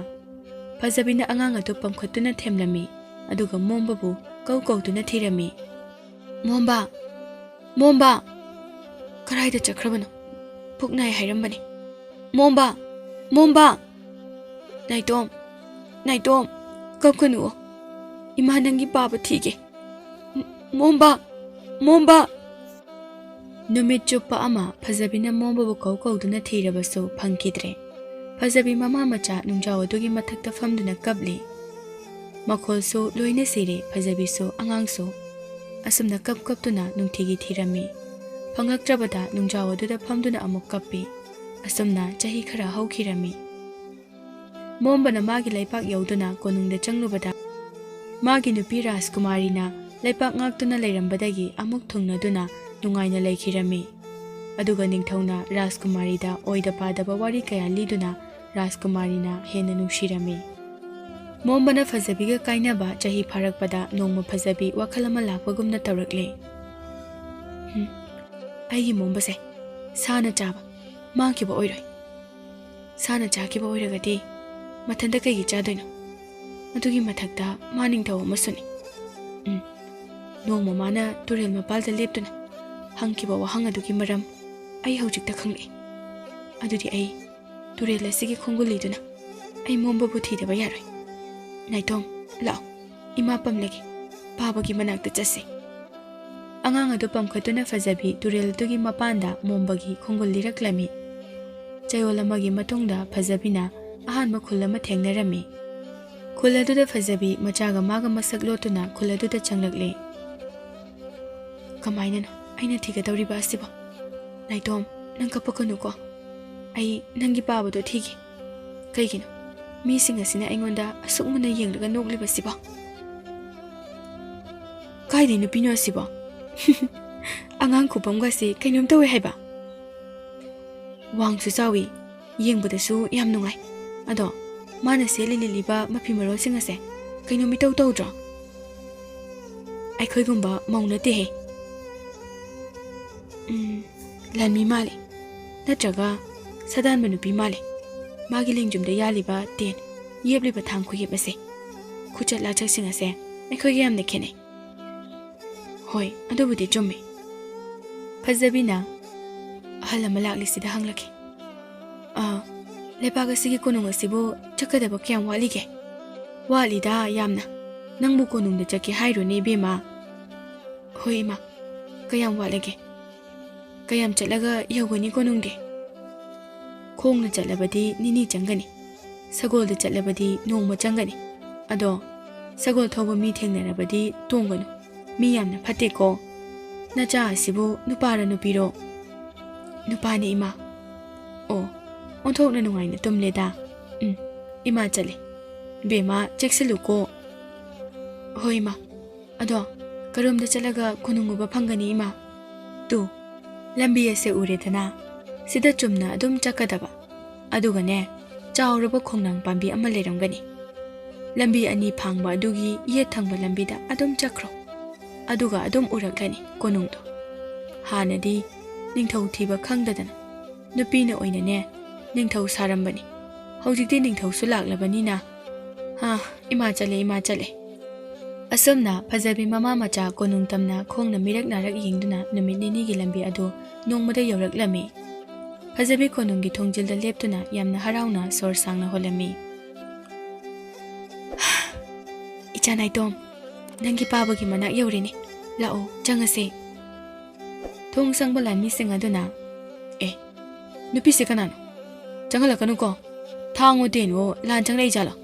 ꯐꯖꯕꯤꯅ ꯑꯉꯥꯡ ꯑꯗꯨ ꯄꯝꯈꯠꯇꯨꯅ ꯊꯦꯝꯂꯝꯃꯤ ꯑꯗꯨꯒ ꯃꯣꯝꯕꯕꯨ ꯀꯧꯗꯨꯅ ꯊꯤꯔꯝꯃꯤ ꯃꯣꯝꯕ ꯃꯣꯝꯕ ꯀꯔꯥꯏꯗ ꯆꯠꯈ꯭ꯔꯕꯅꯣ ꯄꯨꯛ ꯅꯥꯏ ꯍꯥꯏꯔꯝꯕꯅꯤ ꯃꯣꯝꯕ ꯃꯣꯝꯕ ꯅꯥꯏꯇꯣꯝ ꯅꯥꯏꯇꯣꯝ ꯀꯞꯀꯅꯨ ꯏꯃꯥ ꯅꯪꯒꯤ ꯄꯥꯕ ꯊꯤꯒꯦ ꯃꯣꯝꯕ ꯃꯣꯝꯕ ꯅꯨꯃꯤꯠ ꯆꯨꯞꯄ ꯑꯃ ꯐꯖꯕꯤꯅ ꯃꯣꯝꯕꯕꯨ ꯀꯧꯗꯨꯅ ꯊꯤꯔꯕꯁꯨ ꯐꯪꯈꯤꯗ꯭ꯔꯦ ꯐꯖꯕꯤ ꯃꯃꯥ ꯃꯆꯥ ꯅꯨꯡꯖꯥꯎ ꯑꯗꯨꯒꯤ ꯃꯊꯛꯇ ꯐꯝꯗꯨꯅ ꯀꯞꯂꯤ ꯃꯈꯣꯜꯁꯨ ꯂꯣꯏꯅ ꯁꯤꯔꯦ ꯐꯖꯕꯤꯁꯨ ꯑꯉꯥꯡꯁꯨ ꯑꯁꯨꯝꯅ ꯀꯞꯇꯨꯅ ꯅꯨꯡꯇꯤꯒꯤ ꯊꯤꯔꯝꯃꯤ ꯐꯪꯂꯛꯇ꯭ꯔꯕꯗ ꯅꯨꯡꯖꯥꯎ ꯑꯗꯨꯗ ꯐꯝꯗꯨꯅ ꯑꯃꯨꯛ ꯀꯞꯄꯤ ꯑꯁꯨꯝꯅ ꯆꯍꯤ ꯈꯔ ꯍꯧꯈꯤꯔꯝꯃꯤ ꯃꯣꯝꯕꯅ ꯃꯥꯒꯤ ꯂꯩꯄꯥꯛ ꯌꯧꯗꯨꯅ ꯀꯣꯅꯨꯡꯗ ꯆꯪꯂꯨꯕꯗ ꯃꯥꯒꯤ ꯅꯨꯄꯤ ꯔꯥꯖꯀꯨꯃꯥꯔꯤꯅ ꯂꯩꯄꯥꯛ ꯉꯥꯛꯇꯨꯅ ꯂꯩꯔꯝꯕꯗꯒꯤ ꯑꯃꯨꯛ ꯊꯨꯡꯅꯗꯨꯅ ꯅꯨꯡꯉꯥꯏꯅ ꯂꯩꯈꯤꯔꯝꯃꯤ ꯑꯗꯨꯒ ꯅꯤꯡꯊꯧꯅ ꯔꯥꯖꯀꯨꯃꯥꯔꯤꯗ ꯑꯣꯏꯗ ꯄꯥꯗꯕ ꯋꯥꯔꯤ ꯀꯌꯥ ꯂꯤꯗꯨꯅ ꯔꯥꯖꯀꯨꯃꯥꯔꯤꯅ ꯍꯦꯟꯅ ꯅꯨꯡꯁꯤꯔꯝꯃꯤ ꯃꯣꯝꯕꯅ ꯐꯖꯕꯤꯒ ꯀꯥꯏꯅꯕ ꯆꯍꯤ ꯐꯥꯔꯛꯄꯗ ꯅꯣꯡꯃ ꯐꯖꯕꯤ ꯋꯥꯈꯜ ꯑꯃ ꯂꯥꯛꯄꯒꯨꯝꯅ ꯇꯧꯔꯛꯂꯦ ꯑꯩꯒꯤ ꯃꯣꯝꯕꯁꯦ ꯁꯥꯅ ꯆꯥꯕ ꯃꯥꯡꯈꯤꯕ ꯑꯣꯏꯔꯣꯏ ꯁꯥꯅ ꯆꯥꯈꯤꯕ ꯑꯣꯏꯔꯒꯗꯤ ꯃꯊꯟꯇ ꯀꯩꯒꯤ ꯆꯥꯗꯣꯏꯅꯣ ꯑꯗꯨꯒꯤ ꯃꯊꯛꯇ ꯃꯥ ꯅꯤꯡꯊꯧ ꯑꯃꯁꯨꯅꯤ ꯅꯣꯡꯃ ꯃꯥꯅ ꯇꯨꯔꯦꯜ ꯃꯄꯥꯜꯗ ꯂꯦꯞꯇꯨꯅ ꯍꯪꯈꯤꯕ ꯋꯥꯍꯪ ꯑꯗꯨꯒꯤ ꯃꯔꯝ ꯑꯩ ꯍꯧꯖꯤꯛꯇ ꯈꯪꯂꯛꯏ ꯑꯗꯨꯗꯤ ꯑꯩ ꯇꯨꯔꯦꯜ ꯑꯁꯤꯒꯤ ꯈꯣꯡꯒꯨꯜ ꯂꯤꯗꯨꯅ ꯑꯩ ꯃꯣꯝꯕꯕꯨ ꯊꯤꯗꯕ ꯌꯥꯔꯣꯏ ꯅꯥꯏꯇꯣꯝ ꯂꯥꯛꯑꯣ ꯏꯃꯥ ꯄꯝꯂꯒꯦ ꯄꯥꯕꯒꯤ ꯃꯅꯥꯛꯇ ꯆꯠꯁꯤ ꯑꯉꯥꯡ ꯑꯗꯨ ꯄꯝꯈꯠꯇꯨꯅ ꯐꯖꯕꯤ ꯇꯨꯔꯦꯜ ꯑꯗꯨꯒꯤ ꯃꯄꯥꯟꯗ ꯃꯣꯝꯕꯒꯤ ꯈꯣꯡꯒꯨꯜ ꯂꯤꯔꯛꯂꯝꯃꯤ ꯆꯌꯣꯜ ꯑꯃꯒꯤ ꯃꯇꯨꯡꯗ ꯐꯖꯕꯤꯅ ꯑꯍꯥꯟꯕ ꯈꯨꯜ ꯑꯃ ꯊꯦꯡꯅꯔꯝꯃꯤ ꯈꯨꯜ ꯑꯗꯨꯗ ꯐꯖꯕꯤ ꯃꯆꯥꯒ ꯃꯥꯒ ꯃꯁꯛ ꯂꯣꯠꯇꯨꯅ ꯈꯨꯜ ꯑꯗꯨꯗ ꯆꯪꯂꯛꯂꯦ ꯀꯃꯥꯏꯅꯅꯣ ꯑꯩꯅ ꯊꯤꯒꯗꯧꯔꯤꯕ ꯑꯁꯤꯕꯣ ꯅꯥꯏꯇꯣꯝ ꯅꯪ ꯀꯞꯄꯛꯀꯅꯨꯀꯣ ꯑꯩ ꯅꯪꯒꯤ ꯄꯥꯕꯗꯣ ꯊꯤꯒꯦ ꯀꯩꯒꯤꯅꯣ ꯃꯤꯁꯤꯡ ꯑꯁꯤꯅ ꯑꯩꯉꯣꯟꯗ ꯑꯁꯨꯛ ꯃꯨꯟꯅ ꯌꯦꯡꯂꯒ ꯅꯣꯛꯂꯤꯕꯁꯤꯕꯣ ꯀꯥꯏꯗꯩ ꯅꯨꯄꯤꯅꯣ ꯑꯁꯤꯕꯣ ꯑꯉꯥꯡ ꯈꯨꯄꯝꯒꯁꯤ ꯀꯩꯅꯣꯝ ꯇꯧꯋꯦ ꯍꯥꯏꯕ ꯋꯥꯡꯁꯨ ꯆꯥꯎꯏ ꯌꯦꯡꯕꯗꯁꯨ ꯌꯥꯝ ꯅꯨꯡꯉꯥꯏ ꯑꯗꯣ ꯃꯥꯅ ꯁꯦꯠꯂꯤꯕ ꯃꯐꯤ ꯃꯔꯣꯜꯁꯤꯡ ꯑꯁꯦ ꯀꯩꯅꯣꯝ ꯏꯇꯧ ꯇꯧꯗ꯭ꯔꯣ ꯑꯩꯈꯣꯏꯒꯨꯝꯕ ꯃꯧ ꯅꯠꯇꯦꯍꯦ ꯂꯥꯟꯃꯤ ꯃꯥꯜꯂꯤ ꯅꯠꯇ꯭ꯔꯒ ꯁꯥꯗꯥꯟꯕ ꯅꯨꯄꯤ ꯃꯥꯜꯂꯤ ꯃꯥꯒꯤ ꯂꯦꯡꯖꯨꯝꯗ ꯌꯥꯜꯂꯤꯕ ꯇꯦꯟ ꯌꯦꯞꯂꯤꯕ ꯊꯥꯡ ꯈꯨꯌꯦꯞ ꯑꯁꯦ ꯈꯨꯆꯠ ꯂꯥꯆꯠꯁꯤꯡ ꯑꯁꯦ ꯑꯩꯈꯣꯏꯒ ꯌꯥꯝꯅ ꯈꯦꯠꯅꯩ ꯍꯣꯏ ꯑꯗꯨꯕꯨꯗꯤ ꯆꯨꯝꯃꯤ ꯐꯖꯕꯤꯅ ꯑꯍꯜ ꯑꯃ ꯂꯥꯛꯂꯤꯁꯤꯗ ꯍꯪꯂꯛꯈꯤ ꯂꯩꯄꯥꯛ ꯑꯁꯤꯒꯤ ꯀꯣꯅꯨꯡ ꯑꯁꯤꯕꯨ ꯆꯠꯀꯗꯕ ꯀꯌꯥꯝ ꯋꯥꯠꯂꯤꯒꯦ ꯋꯥꯠꯂꯤꯗ ꯌꯥꯝꯅ ꯅꯪꯕꯨ ꯀꯣꯅꯨꯡꯗ ꯆꯠꯀꯦ ꯍꯥꯏꯔꯣꯅꯦ ꯏꯕꯦꯝꯃ ꯍꯣꯏ ꯏꯃꯥ ꯀꯌꯥꯝ ꯋꯥꯠꯂꯒꯦ ꯀꯌꯥꯝ ꯆꯠꯂꯒ ꯌꯧꯒꯅꯤ ꯀꯣꯅꯨꯡꯗꯤ ꯈꯣꯡꯅ ꯆꯠꯂꯕꯗꯤ ꯅꯤꯅꯤ ꯆꯪꯒꯅꯤ ꯁꯒꯣꯜꯗ ꯆꯠꯂꯕꯗꯤ ꯅꯣꯡꯃ ꯆꯪꯒꯅꯤ ꯑꯗꯣ ꯁꯒꯣꯜ ꯊꯧꯕ ꯃꯤ ꯊꯦꯡꯅꯔꯕꯗꯤ ꯇꯣꯡꯒꯅꯨ ꯃꯤ ꯌꯥꯝꯅ ꯐꯠꯇꯦꯀꯣ ꯅꯆꯥ ꯑꯁꯤꯕꯨ ꯅꯨꯄꯥꯔ ꯅꯨꯄꯤꯔꯣ ꯅꯨꯄꯥꯅꯤ ꯏꯃꯥ ꯑꯣ ꯑꯣꯟꯊꯣꯛꯅ ꯅꯨꯡꯉꯥꯏꯅ ꯇꯨꯝꯂꯦꯗ ꯏꯃꯥ ꯆꯠꯂꯦ ꯕꯦꯝꯃ ꯆꯦꯛꯁꯤꯜꯂꯨꯀꯣ ꯍꯣꯏ ꯏꯃꯥ ꯑꯗꯣ ꯀꯔꯣꯝꯗ ꯆꯠꯂꯒ ꯀꯣꯅꯨꯡ ꯎꯕ ꯐꯪꯒꯅꯤ ꯏꯃꯥ ꯇꯨ ꯂꯝꯕꯤ ꯑꯁꯦ ꯎꯔꯦꯗꯅ ꯁꯤꯗ ꯆꯨꯝꯅ ꯑꯗꯨꯝ ꯆꯠꯀꯗꯕ ꯑꯗꯨꯒꯅꯦ ꯆꯥꯎꯔꯕ ꯈꯣꯡꯅꯥꯡ ꯄꯥꯝꯕꯤ ꯑꯃ ꯂꯩꯔꯝꯒꯅꯤ ꯂꯝꯕꯤ ꯑꯅꯤ ꯐꯥꯡꯕ ꯑꯗꯨꯒꯤ ꯌꯦꯠ ꯊꯪꯕ ꯂꯝꯕꯤꯗ ꯑꯗꯨꯝ ꯆꯠꯈ꯭ꯔꯣ ꯑꯗꯨꯒ ꯑꯗꯨꯝ ꯎꯔꯛꯂꯅꯤ ꯀꯣꯅꯨꯡꯗꯣ ꯍꯥꯟꯅꯗꯤ ꯅꯤꯡꯊꯧ ꯊꯤꯕ ꯈꯪꯗꯗꯅ ꯅꯨꯄꯤꯅ ꯑꯣꯏꯅꯅꯦ ꯅꯤꯡꯊꯧ ꯁꯥꯔꯝꯕꯅꯤ ꯍꯧꯖꯤꯛꯇꯤ ꯅꯤꯡꯊꯧꯁꯨ ꯂꯥꯛꯂꯕꯅꯤꯅ ꯏꯃꯥ ꯆꯠꯂꯦ ꯑꯁꯨꯝꯅ ꯐꯖꯕꯤ ꯃꯃꯥ ꯃꯆꯥ ꯀꯣꯅꯨꯡ ꯇꯝꯅ ꯈꯣꯡꯅ ꯃꯤꯔꯛ ꯅꯥꯔꯛ ꯌꯦꯡꯗꯨꯅ ꯅꯨꯃꯤꯠ ꯅꯤꯅꯤꯒꯤ ꯂꯝꯕꯤ ꯑꯗꯨ ꯅꯣꯡꯃꯗ ꯌꯧꯔꯛꯂꯝꯃꯤ ꯐꯖꯕꯤ ꯀꯣꯅꯨꯡꯒꯤ ꯊꯣꯡꯖꯤꯜꯗ ꯂꯦꯞꯇꯨꯅ ꯌꯥꯝꯅ ꯍꯔꯥꯎꯅ ꯁꯣꯔ ꯁꯥꯡꯅ ꯍꯣꯜꯂꯝꯃꯤ Icha Naitom, Nangi Pabagi Manak Yorini, Lao, Jangase. Thong Sangba Lanmi Singaduna. Nupi Sikanano. Jangala Kanuko. Tango Dino, Lantang Jala.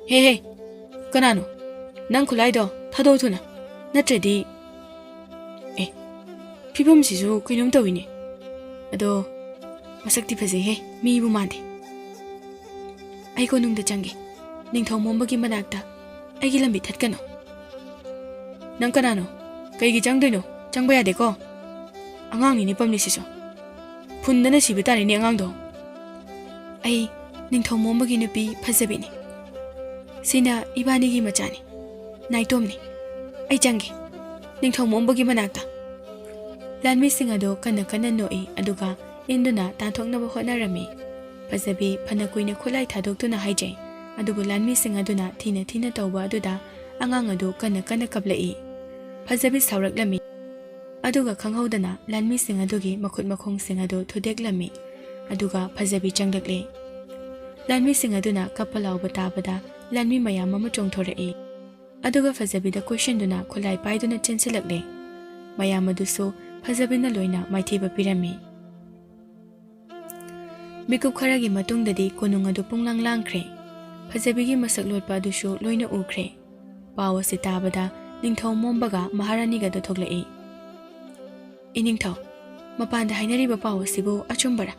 Hey, Kanano. Nankulaido, Tadotuna. Natredi. Pibum Sisu, Quinum Towini. Ado Masakti Paze, me Bumandi. I go nung the Jangi. Ningto Mombagi Manakta. I gilam bit Tatkano. Nankanano. Kaigi Jangdino, Jangbaya de go. Angang in Nipamisiso. Pundana Sibitari Niangando. I Ningto Mombagi Nupi Pazabini. Sina Ibanigi Machani. Naitomni. I Jangi. Ningto Mombagi Manakta. Lanmi Singado Kana Noi Aduga Induna Tantok Nava Honarami. Pazabi Panakuina Kulai Tadok Haijay. Adubu Lanmi Singaduna Tina Toba Duda Angangado Kana Kablai. Pazabi Saurak Lami. Aduga Kanghodana Lanmi Singadugi Makut Makong Singado Tudek Lami. Aduga Pazabi Jangdakle. Lanmi Singaduna Kapalau Batabada Lanmi Mayama Machong Torai. Aduga Fazabi the question duna Kulai Paiduna Chensilakle. Mayama Duso Pazabina Loina Maitiba Pirami. Mikuk Karagi Matung Dadi Konunga do Punglang Langkre. Pazabigi Masaklot Padusho Loina Ukre. Pawa Sitabada, Ningtao Mombaga, Maharaniga do Togle. Iningtao, Mapanda Hainari Pawa Sibo, Achumbara.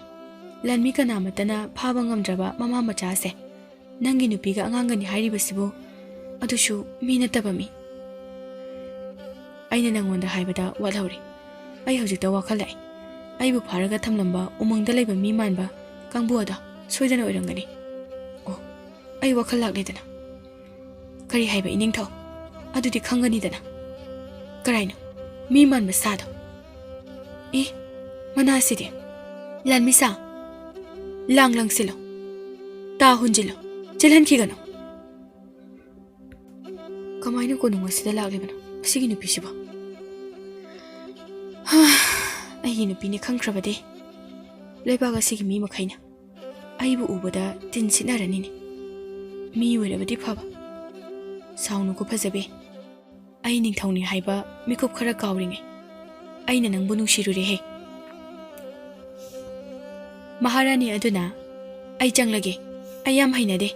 Lanmika Namatana, Pabangam Draba, Mama Machase. Nanginupiga Angangani Haribasibo, Adushu, Mina Tabami. Aina Nangwanda Haibada, Walauri. I have the Wakalai. I will paraga tamlamba among the labor me manba, Kangbuada, Sweden or Rangani. Oh, I wakalak litana. Kari Haiba in Ingto. I do the Kanganidana. Karino, me man Masado. Manasidi. Lan Misa Lang Silo. Ta Hunjilo. Jilan Kigano. Kamino Gunung was the Lagriban, Siginu Pishiba. I in a pini concrabade. Lebaga sig me Makaina. I will Ubada didn't sit naranini. Me wherever deep hub. Sound Copazabe. I ning Tony Haiba, Mikop Karakauring. I nan Bunu Shirure. Maharani Aduna. I Janglage. I am Hainade.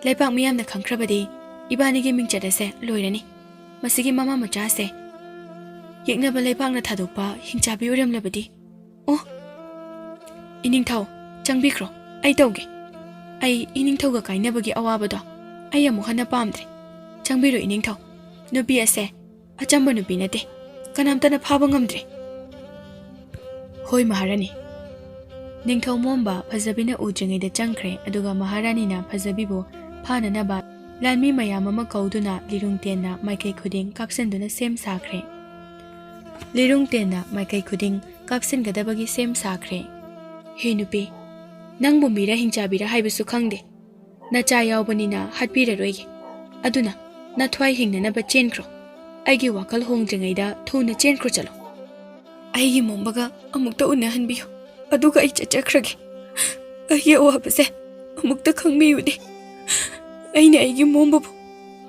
Lepak me am the concrabade. Ibani gaming Jadase, Loirani. Masigi Mama Machase. Yekna Balebang na Tadopa, Hinchabi Uram Labadi. Oh, Ining Tau, Jangbikro, I doge. I Ining Toga Kai never get awabado. I am Mohana Pamdre. Jangbiru Ining Tau. No be a se, a jumbo no binade. Kanamtana Pabangamdre. Hoi Maharani. Ningtau Momba, Pazabina Ujang the Jankre, Aduga Maharani na Pazabibo, Pana Naba, Lanmi Mayama Kauduna, Lirung Tena, Maike Kuding, Kapsenduna same sacre. Lirung Tena, Maike Kuding, Kapsen Gadabagi same sacre. Hey Nupi Nang Bumbira Hinchabira Hibisukangde. Nachaya Bonina, had Peter Roy. Aduna, not why hing another chain crow. I give Wakal Hong Jangada, Tuna chain crochello. I give Mombaga, Amukta Unahanbi. Aduga icha chakragi. I hear what was it. Amukta Kang me with it. I know you mumbo.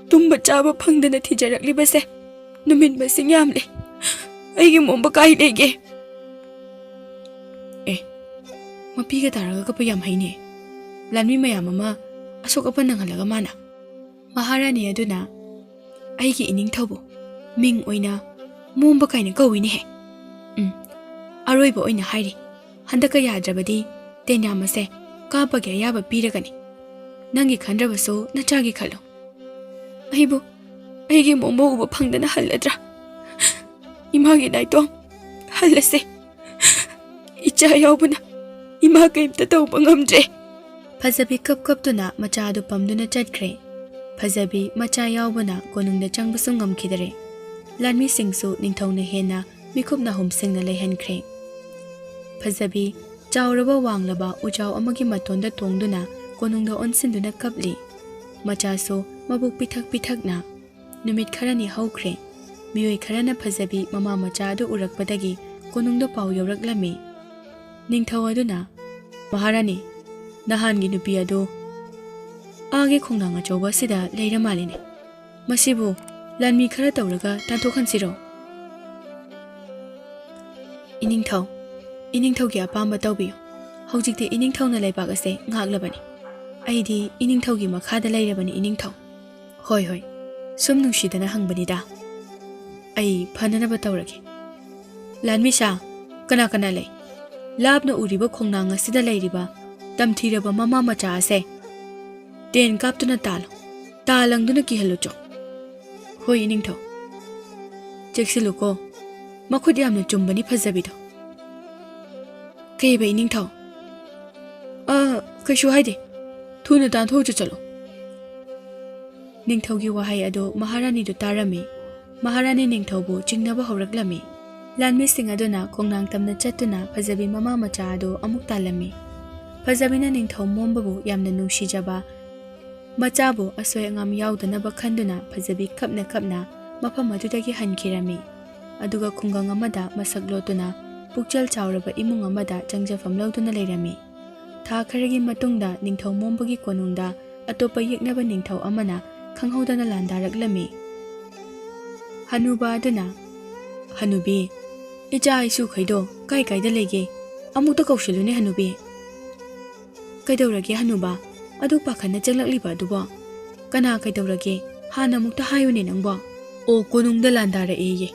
Tumba Java Pangdana teacher at Libase. No min by Singamle. I give Mombakai lege. Mapiga Taragapayam Haine. Lanmi Mayamama, Asokapanangalagamana. Maharani Aduna. I get inning tobo. Ming oina. Mombakai go in he. Aroibo in a hiding. Handakaya Jabadi, Tenyamase, Kapaka Yaba Piragani. Nangi Kandravaso, Nachagi Kalo. Aibo, I give Mombo Pangdana Haladra. Imagi Naito, Halase. Ichayobuna, Imagim the Tobangamdre. Pazabi Kaptuna, Machado Pamduna Chadkre. Pazabi, Machayobuna, Gonung the Changbasungam Kidere. Lanmi sing so Nintona Hena, Mikubna home sing the Lehen Cray. Pazabi, Jauraba Wanglaba, Ujau Amagi Matonda Tongduna, Konungda Onsinduna Kapli. Machaso, Mabuk Pitak na. Numit Karani Haukre. Mioi Karana Pazabi, Mama Machado Urakpadagi, Konungda Pau Yoraklami. Ningtawaduna, Maharani, Nahangi Nupiado. Age Konanga Joba Sida, Leda Maline. ꯃꯁꯤꯕꯨ ꯂꯥꯟꯃꯤ ꯈꯔ ꯇꯧꯔꯒ ꯇꯥꯟꯊꯣꯛꯍꯟꯁꯤꯔꯣ? ꯏꯅꯤꯡꯊꯧ, ꯏꯅꯤꯡꯊꯧꯒꯤ ꯑꯄꯥꯝꯕ ꯇꯧꯕꯤꯌꯨ. ꯍꯧꯖꯤꯛꯇꯤ ꯏꯅꯤꯡꯊꯧꯅ ꯂꯩꯕꯥꯛ ꯑꯁꯦ ꯉꯥꯛꯂꯕꯅꯤ. ꯑꯩꯗꯤ ꯏꯅꯤꯡꯊꯧꯒꯤ ꯃꯈꯥꯗ ꯂꯩꯔꯕꯅꯤ ꯏꯅꯤꯡꯊꯧ. ꯍꯣꯏ ꯍꯣꯏ, ꯁꯨꯝ ꯅꯨꯡꯁꯤꯗꯅ ꯍꯪꯕꯅꯤꯗ. ꯑꯩ ꯐꯅꯅꯕ ꯇꯧꯔꯒꯦ. ꯂꯥꯟꯃꯤꯁꯥ, ꯀꯅꯥ ꯀꯅꯥ ꯂꯩ? ꯂꯥꯞꯅ ꯎꯔꯤꯕ ꯈꯣꯡꯅꯥꯡ ꯑꯁꯤꯗ ꯂꯩꯔꯤꯕ ꯇꯝꯊꯤꯔꯕ ꯃꯃꯥ ꯃꯆꯥ ꯑꯁꯦ ꯇꯦꯟ ꯀꯥꯞꯇꯨꯅ ꯇꯥꯜꯂꯣ. ꯇꯥꯂꯪꯗꯨꯅ ꯀꯤꯍꯜꯂꯨꯆꯣ. ꯍꯣꯏ ꯏꯅꯤꯡꯊꯧ. ꯆꯦꯛꯁꯤꯜꯂꯨꯀꯣ. ꯃꯈꯨꯠ ꯌꯥꯝꯅ ꯆꯨꯝꯕꯅꯤ ꯐꯖꯕꯤꯗꯣ. ꯀꯩꯕ ꯏꯅꯤꯡꯊꯧ? ꯀꯩꯁꯨ ꯍꯥꯏꯗꯦ. ꯊꯨꯅ ꯇꯥꯟꯊꯣꯛꯎꯆꯣ ꯆꯠꯂꯣ. ꯅꯤꯡꯊꯧꯒꯤ ꯋꯥꯍꯩ ꯑꯗꯨ ꯃꯍꯥꯔꯥꯅꯤꯗꯨ ꯇꯥꯔꯝꯃꯤ. ꯃꯍꯥꯔꯥꯅꯤ ꯅꯤꯡꯊꯧꯕꯨ ꯆꯤꯡꯅꯕ ꯍꯧꯔꯛꯂꯝꯃꯤ. ꯂꯥꯟꯃꯤꯁꯤꯡ ꯑꯗꯨꯅ ꯈꯣꯡꯅꯥꯡ ꯇꯝꯅ ꯆꯠꯇꯨꯅ ꯐꯖꯕꯤ ꯃꯃꯥ ꯃꯆꯥ ꯑꯗꯨ ꯑꯃꯨꯛ ꯇꯥꯜꯂꯝꯃꯤ. ꯐꯖꯕꯤꯅ ꯅꯤꯡꯊꯧ ꯃꯣꯝꯕꯕꯨ ꯌꯥꯝꯅ ꯅꯨꯡꯁꯤꯖꯕ ꯃꯆꯥꯕꯨ ꯑꯁꯣꯏ ꯑꯉꯥꯝ ꯌꯥꯎꯗꯅꯕ ꯈꯟꯗꯨꯅ ꯐꯖꯕꯤ ꯀꯞꯅ ꯀꯞꯅ ꯃꯐꯝ ꯑꯗꯨꯗꯒꯤ ꯍꯟꯈꯤꯔꯝꯃꯤ. ꯑꯗꯨꯒ ꯈꯨꯡꯒꯪ ꯑꯃꯗ ꯃꯁꯛ ꯂꯣꯠꯇꯨꯅ ꯄꯨꯛꯆꯦꯜ ꯆꯥꯎꯔꯕ ꯏꯃꯨꯡ ꯑꯃꯗ ꯆꯪꯖꯐꯝ ꯂꯧꯗꯨꯅ ꯂꯩꯔꯝꯃꯤ. ꯊꯥ ꯈꯔꯒꯤ ꯃꯇꯨꯡꯗ ꯅꯤꯡꯊꯧ ꯃꯣꯝꯕꯒꯤ ꯀꯣꯅꯨꯡꯗ ꯑꯇꯣꯞꯄ ꯌꯦꯛꯅꯕ ꯅꯤꯡꯊꯧ ꯑꯃꯅ ꯈꯪꯍꯧꯗꯅ ꯂꯥꯟꯗꯥꯔꯛꯂꯝꯃꯤ. ꯍꯅꯨꯕ ꯑꯗꯨꯅ, ꯍꯅꯨꯕꯤ, ꯏꯆꯥ ꯏꯁꯨꯈꯩꯗꯣ ꯀꯥꯏ ꯀꯥꯏꯗ ꯂꯩꯒꯦ? ꯑꯃꯨꯛꯇ ꯀꯧꯁꯤꯜꯂꯨꯅꯦ ꯍꯅꯨꯕꯤ. ꯀꯩꯗꯧꯔꯒꯦ ꯍꯅꯨꯕ? ꯑꯗꯨ ꯄꯥꯈꯠꯅ ꯆꯪꯂꯛꯂꯤꯕ ꯑꯗꯨꯕꯣ? ꯀꯅꯥ ꯀꯩꯗꯧꯔꯒꯦ? ꯍꯥꯟꯅ ꯑꯃꯨꯛꯇ ꯍꯥꯏꯌꯨꯅꯦ ꯅꯪꯕꯣ. ꯑꯣ, ꯀꯣꯅꯨꯡꯗ ꯂꯥꯟꯗꯥꯔꯛꯑꯦꯌꯦ.